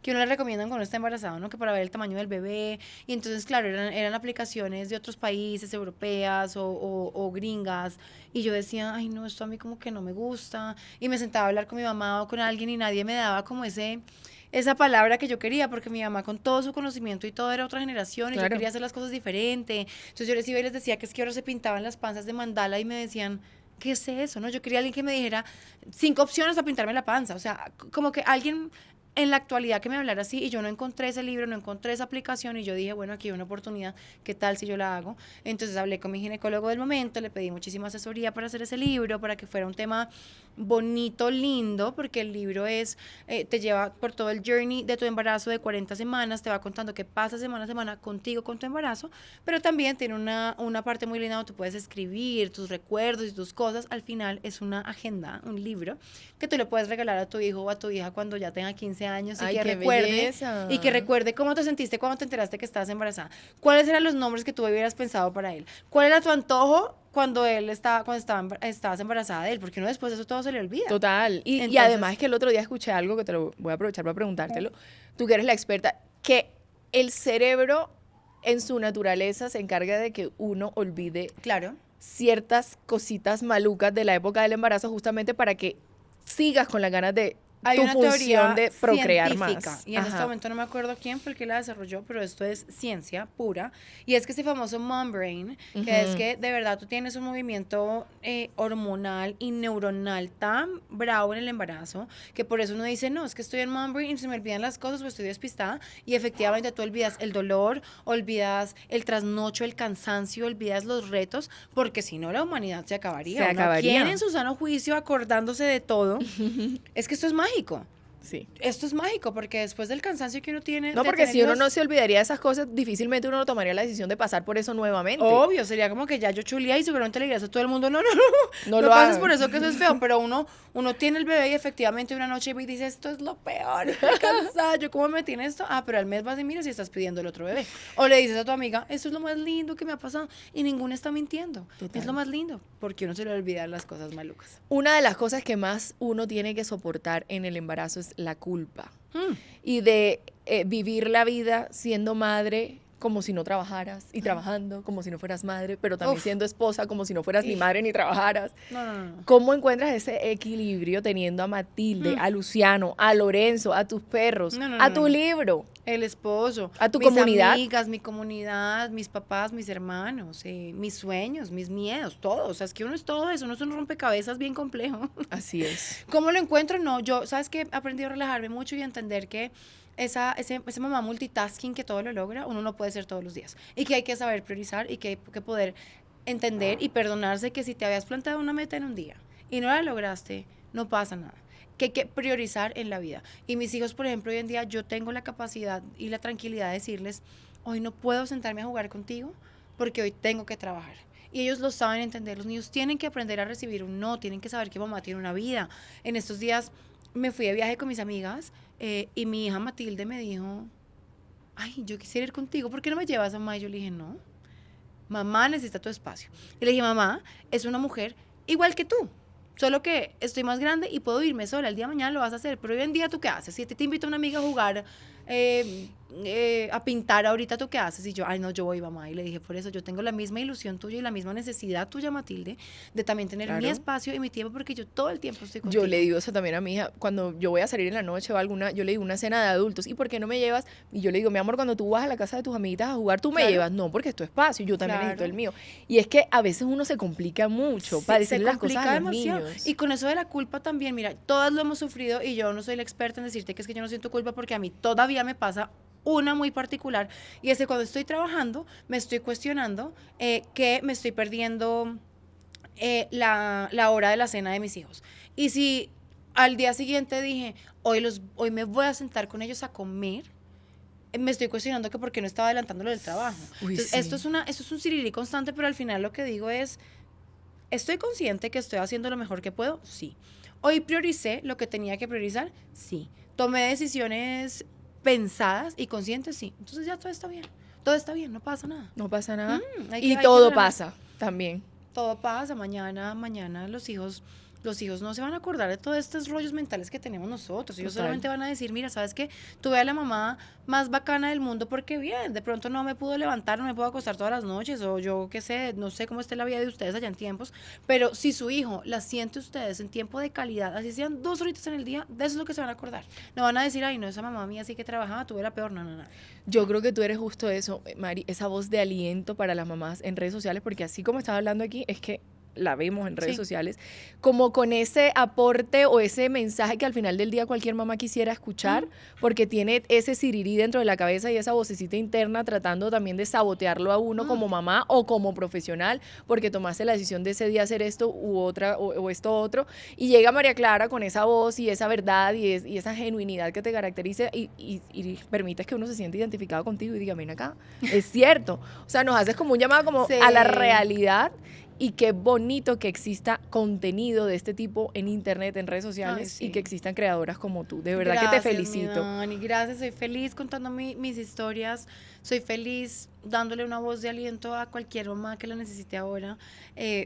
uno le recomiendan cuando está embarazado, ¿no? Que para ver el tamaño del bebé. Y entonces, claro, eran aplicaciones de otros países, europeas o gringas. Y yo decía, ay, no, esto a mí como que no me gusta. Y me sentaba a hablar con mi mamá o con alguien y nadie me daba como esa palabra que yo quería, porque mi mamá con todo su conocimiento y todo era otra generación, y yo quería hacer las cosas diferente. Entonces yo les iba y les decía que es que ahora se pintaban las panzas de mandala y me decían, ¿qué es eso? ¿No? Yo quería alguien que me dijera 5 opciones para pintarme la panza, o sea, como que alguien en la actualidad que me hablara así, y yo no encontré ese libro, no encontré esa aplicación, y yo dije, bueno, aquí hay una oportunidad, ¿qué tal si yo la hago? Entonces hablé con mi ginecólogo del momento, le pedí muchísima asesoría para hacer ese libro, para que fuera un tema bonito, lindo, porque el libro te lleva por todo el journey de tu embarazo de 40 semanas, te va contando qué pasa semana a semana contigo, con tu embarazo, pero también tiene una parte muy linda donde tú puedes escribir tus recuerdos y tus cosas. Al final es una agenda, un libro, que tú le puedes regalar a tu hijo o a tu hija cuando ya tenga 15 años y que recuerde cómo te sentiste cuando te enteraste que estabas embarazada, cuáles eran los nombres que tú hubieras pensado para él, cuál era tu antojo cuando estabas embarazada de él, porque uno después de eso todo se le olvida. Total. Y Entonces, además que el otro día escuché algo que te lo voy a aprovechar para preguntártelo. Tú que eres la experta, que el cerebro en su naturaleza se encarga de que uno olvide claro, ciertas cositas malucas de la época del embarazo justamente para que sigas con las ganas de hay tu una función teoría de procrear científica, más. y en este momento no me acuerdo quién fue el que la desarrolló, pero esto es ciencia pura, y es que ese famoso mom brain, que es que de verdad tú tienes un movimiento hormonal y neuronal tan bravo en el embarazo, que por eso uno dice, no, es que estoy en mom brain y se me olvidan las cosas, pues estoy despistada, y efectivamente tú olvidas el dolor, olvidas el trasnocho, el cansancio, olvidas los retos, porque si no la humanidad se acabaría. Se acabaría. ¿Quién en su sano juicio acordándose de todo? Es que esto es mágico. Sí. Esto es mágico porque después del cansancio que uno tiene... No, porque si uno no se olvidaría de esas cosas, difícilmente uno tomaría la decisión de pasar por eso nuevamente. Obvio, sería como que ya yo chulía y seguramente le dirías a todo el mundo, no No lo hagas pases por eso que eso es feo, pero uno tiene el bebé y efectivamente una noche y dice, esto es lo peor, estoy cansada, yo cómo me tiene esto, pero al mes vas y miras si estás pidiendo el otro bebé. O le dices a tu amiga, esto es lo más lindo que me ha pasado, y ninguna está mintiendo. Total. Es lo más lindo, porque uno se le olvida las cosas malucas. Una de las cosas que más uno tiene que soportar en el embarazo es la culpa. Y de vivir la vida siendo madre como si no trabajaras y trabajando como si no fueras madre, pero también Uf. siendo esposa como si no fueras ni madre ni trabajaras. No. ¿Cómo encuentras ese equilibrio teniendo a Matilde, a Luciano, a Lorenzo, a tus perros, a tu libro? El esposo, ¿A tu mis comunidad? amigas, mi comunidad, mis papás, mis hermanos, mis sueños, mis miedos, todo. O sea, es que uno es todo eso, uno es un rompecabezas bien complejo. Así es. ¿Cómo lo encuentro? No, yo, ¿sabes qué? He aprendido a relajarme mucho y a entender que ese mamá multitasking que todo lo logra, uno no puede ser todos los días. Y que hay que saber priorizar y que hay que poder entender y perdonarse que si te habías planteado una meta en un día y no la lograste, no pasa nada. Que hay que priorizar en la vida. Y mis hijos, por ejemplo, hoy en día yo tengo la capacidad y la tranquilidad de decirles, hoy no puedo sentarme a jugar contigo porque hoy tengo que trabajar. Y ellos lo saben entender. Los niños tienen que aprender a recibir un no, tienen que saber que mamá tiene una vida. En estos días me fui de viaje con mis amigas y mi hija Matilde me dijo, ay, yo quisiera ir contigo, ¿por qué no me llevas a mamá? Y yo le dije, no, mamá necesita tu espacio. Y le dije, mamá es una mujer igual que tú, solo que estoy más grande y puedo irme sola. El día de mañana lo vas a hacer, pero hoy en día, ¿tú qué haces? Si te invita una amiga a jugar, a pintar ahorita, ¿tú qué haces? Y yo, ay, no, yo voy, mamá. Y le dije, por eso yo tengo la misma ilusión tuya y la misma necesidad tuya, Matilde, de también tener mi espacio y mi tiempo, porque yo todo el tiempo estoy contigo. Yo le digo eso también a mi hija, cuando yo voy a salir en la noche o alguna, yo le digo una cena de adultos, ¿y por qué no me llevas? Y yo le digo, mi amor, cuando tú vas a la casa de tus amiguitas a jugar, tú me llevas. No, porque es tu espacio, yo también necesito el mío. Y es que a veces uno se complica mucho para decirle las cosas a los niños. Y con eso de la culpa también, mira, todas lo hemos sufrido y yo no soy la experta en decirte que es que yo no siento culpa, porque a mí todavía me pasa una muy particular, y es que cuando estoy trabajando me estoy cuestionando que me estoy perdiendo la hora de la cena de mis hijos. Y si al día siguiente dije, hoy me voy a sentar con ellos a comer, me estoy cuestionando que por qué no estaba adelantando lo del trabajo. Uy, entonces, sí. esto es un sirirí constante, pero al final lo que digo es, ¿estoy consciente que estoy haciendo lo mejor que puedo? Sí. ¿Hoy prioricé lo que tenía que priorizar? Sí. ¿Tomé decisiones pensadas y conscientes? Sí. Entonces ya todo está bien. Todo está bien, no pasa nada. No pasa nada. Hay Y que todo relajar. pasa también. Todo pasa. Mañana los hijos no se van a acordar de todos estos rollos mentales que tenemos nosotros. Ellos Total. solamente van a decir, mira, ¿sabes qué? Tuve a la mamá más bacana del mundo porque bien, de pronto no me pudo levantar, no me puedo acostar todas las noches, o yo qué sé, no sé cómo esté la vida de ustedes allá en tiempos, pero si su hijo la siente ustedes en tiempo de calidad, así sean 2 horitas en el día, de eso es lo que se van a acordar. No van a decir, ay, no, esa mamá mía sí que trabajaba, tuve la peor, no. Yo creo que tú eres justo eso, Mari, esa voz de aliento para las mamás en redes sociales, porque así como estás hablando aquí, es que la vemos en redes sociales, como con ese aporte o ese mensaje que al final del día cualquier mamá quisiera escuchar, porque tiene ese sirirí dentro de la cabeza y esa vocecita interna tratando también de sabotearlo a uno como mamá o como profesional, porque tomaste la decisión de ese día hacer esto u otra o esto otro, y llega María Clara con esa voz y esa verdad y esa genuinidad que te caracteriza y permites que uno se siente identificado contigo y diga, ven acá, es cierto. O sea, nos haces como un llamado como a la realidad. Y qué bonito que exista contenido de este tipo en internet, en redes sociales, y que existan creadoras como tú. De verdad que te felicito. Mi Dani, gracias, soy feliz contando mis historias, soy feliz dándole una voz de aliento a cualquier mamá que la necesite ahora.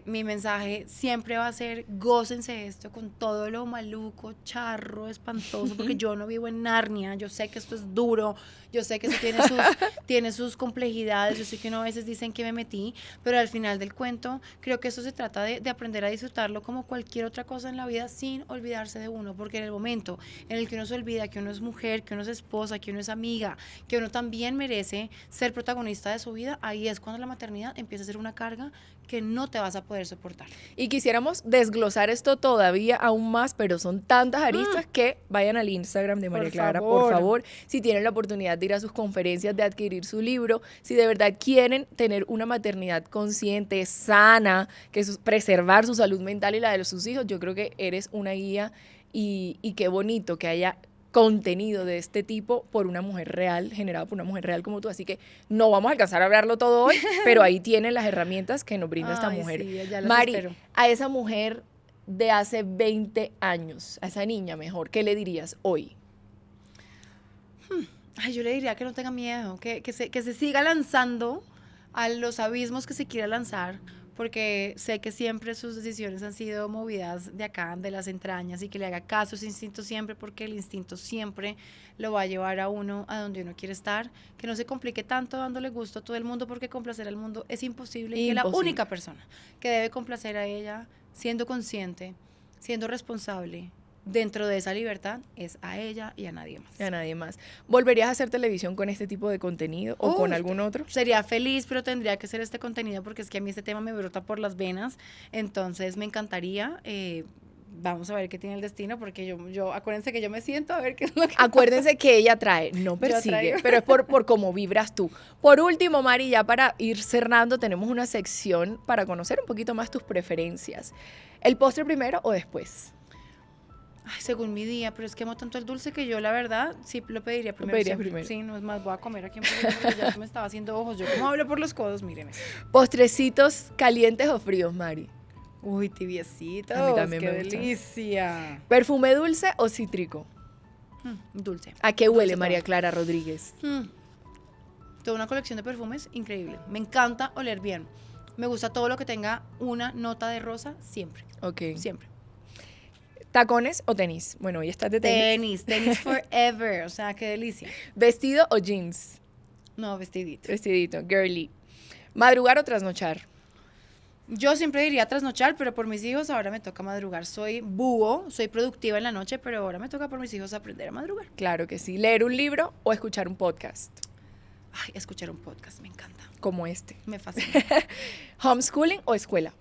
Mi mensaje siempre va a ser, gócense esto con todo lo maluco, charro, espantoso, porque yo no vivo en Narnia, yo sé que esto es duro, yo sé que esto tiene sus complejidades, yo sé que uno a veces dicen que me metí, pero al final del cuento creo que esto se trata de aprender a disfrutarlo como cualquier otra cosa en la vida sin olvidarse de uno, porque en el momento en el que uno se olvida que uno es mujer, que uno es esposa, que uno es amiga, que uno también merece ser protagonista de su vida, ahí es cuando la maternidad empieza a ser una carga que no te vas a poder soportar. Y quisiéramos desglosar esto todavía aún más, pero son tantas aristas que vayan al Instagram de María Clara, por favor. Si tienen la oportunidad de ir a sus conferencias, de adquirir su libro, si de verdad quieren tener una maternidad consciente, sana, que es preservar su salud mental y la de sus hijos, yo creo que eres una guía y qué bonito que haya contenido de este tipo por una mujer real, generado por una mujer real como tú, así que no vamos a alcanzar a hablarlo todo hoy, pero ahí tienen las herramientas que nos brinda esta mujer. Sí, ya las Mari, espero. a esa mujer de hace 20 años, a esa niña mejor, ¿qué le dirías hoy? Ay, yo le diría que no tenga miedo, que se siga lanzando a los abismos que se quiera lanzar, porque sé que siempre sus decisiones han sido movidas de acá, de las entrañas, y que le haga caso a su instinto siempre, porque el instinto siempre lo va a llevar a uno a donde uno quiere estar, que no se complique tanto dándole gusto a todo el mundo, porque complacer al mundo es imposible, y que la Imposible. única persona que debe complacer a ella, siendo consciente, siendo responsable, dentro de esa libertad, es a ella y a nadie más. A nadie más. ¿Volverías a hacer televisión con este tipo de contenido o con algún otro? Sería feliz, pero tendría que ser este contenido porque es que a mí este tema me brota por las venas, entonces me encantaría. Vamos a ver qué tiene el destino, porque yo acuérdense que yo me siento a ver qué es lo que Acuérdense que ella trae, no persigue, traigo. pero es por cómo vibras tú. Por último, Mari, ya para ir cerrando, tenemos una sección para conocer un poquito más tus preferencias. ¿El postre primero o después? Ay, según mi día, pero es que amo tanto el dulce que yo, la verdad, sí lo pediría primero. pedirías siempre. primero. Sí, no es más, voy a comer aquí un poquito porque ya se me estaba haciendo ojos. Yo como hablo por los codos, miren eso. ¿Postrecitos calientes o fríos, Mari? Uy, tibiecitos, A mí también qué me gusta. delicia. ¿Perfume dulce o cítrico? Dulce. ¿A qué huele Dulce María todo. Clara Rodríguez? Toda una colección de perfumes increíble. Me encanta oler bien. Me gusta todo lo que tenga una nota de rosa, siempre, Ok. siempre. ¿Tacones o tenis? Bueno, hoy estás de tenis. Tenis forever, o sea, qué delicia. ¿Vestido o jeans? No, vestidito. Vestidito, girly. ¿Madrugar o trasnochar? Yo siempre diría trasnochar, pero por mis hijos ahora me toca madrugar. Soy búho, soy productiva en la noche, pero ahora me toca por mis hijos aprender a madrugar. Claro que sí. ¿Leer un libro o escuchar un podcast? Ay, escuchar un podcast, me encanta, Como este. me fascina. ¿Homeschooling o escuela?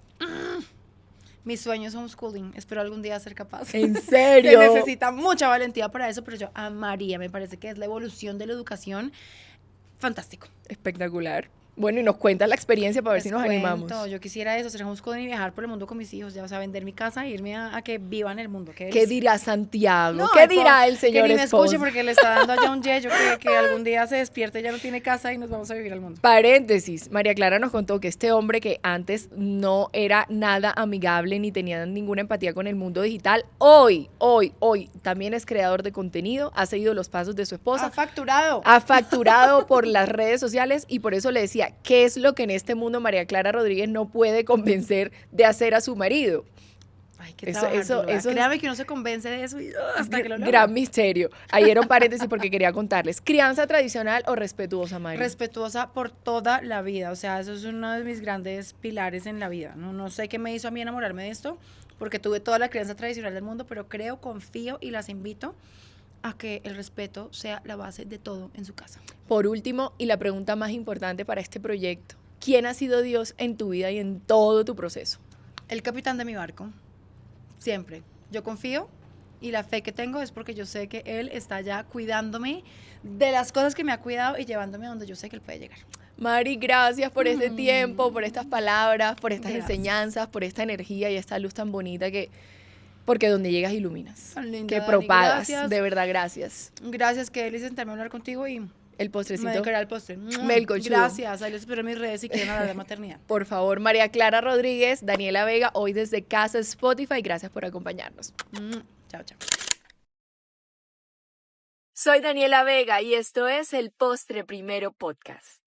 Mi sueño es homeschooling, espero algún día ser capaz. ¿En serio? Se necesita mucha valentía para eso, pero yo amaría, me parece que es la evolución de la educación. Fantástico. Espectacular. Bueno, y nos cuentas la experiencia para ver Les si nos cuento, animamos. Yo quisiera eso, hacer homeschooling y viajar por el mundo con mis hijos, ya, o sea, vender mi casa e irme a que vivan el mundo. ¿Qué dirá Santiago? No, ¿Qué ay, dirá el señor Que ni me esposo? escuche porque le está dando allá un yello que algún día se despierte y ya no tiene casa y nos vamos a vivir al mundo. Paréntesis, María Clara nos contó que este hombre que antes no era nada amigable ni tenía ninguna empatía con el mundo digital, hoy, también es creador de contenido, ha seguido los pasos de su esposa, Ha facturado. ha facturado por las redes sociales y por eso le decía, ¿qué es lo que en este mundo María Clara Rodríguez no puede convencer de hacer a su marido? Ay, qué Eso- trabajar eso- duro, ¿verdad? eso es- Créame que uno se convence de eso y hasta que lo logra. Gran misterio. Ahí era un paréntesis porque quería contarles. ¿Crianza tradicional o respetuosa, María? Respetuosa por toda la vida, o sea, eso es uno de mis grandes pilares en la vida. No sé qué me hizo a mí enamorarme de esto, porque tuve toda la crianza tradicional del mundo, pero creo, confío y las invito a que el respeto sea la base de todo en su casa. Por último, y la pregunta más importante para este proyecto, ¿quién ha sido Dios en tu vida y en todo tu proceso? El capitán de mi barco, siempre. Yo confío y la fe que tengo es porque yo sé que él está allá cuidándome de las cosas que me ha cuidado y llevándome a donde yo sé que él puede llegar. Mari, gracias por este tiempo, por estas palabras, por estas Gracias. enseñanzas, por esta energía y esta luz tan bonita porque donde llegas iluminas, Tan linda, que Dani, propagas. gracias. De verdad, gracias. Gracias, que delicia sentarme a hablar contigo y El me postrecito, dedicaré al postre. Melcochudo. Gracias, ahí les espero en mis redes si quieren hablar de maternidad. por favor. María Clara Rodríguez, Daniela Vega, hoy desde Casa Spotify. Gracias por acompañarnos. Chao, chao. Soy Daniela Vega y esto es el Postre Primero Podcast.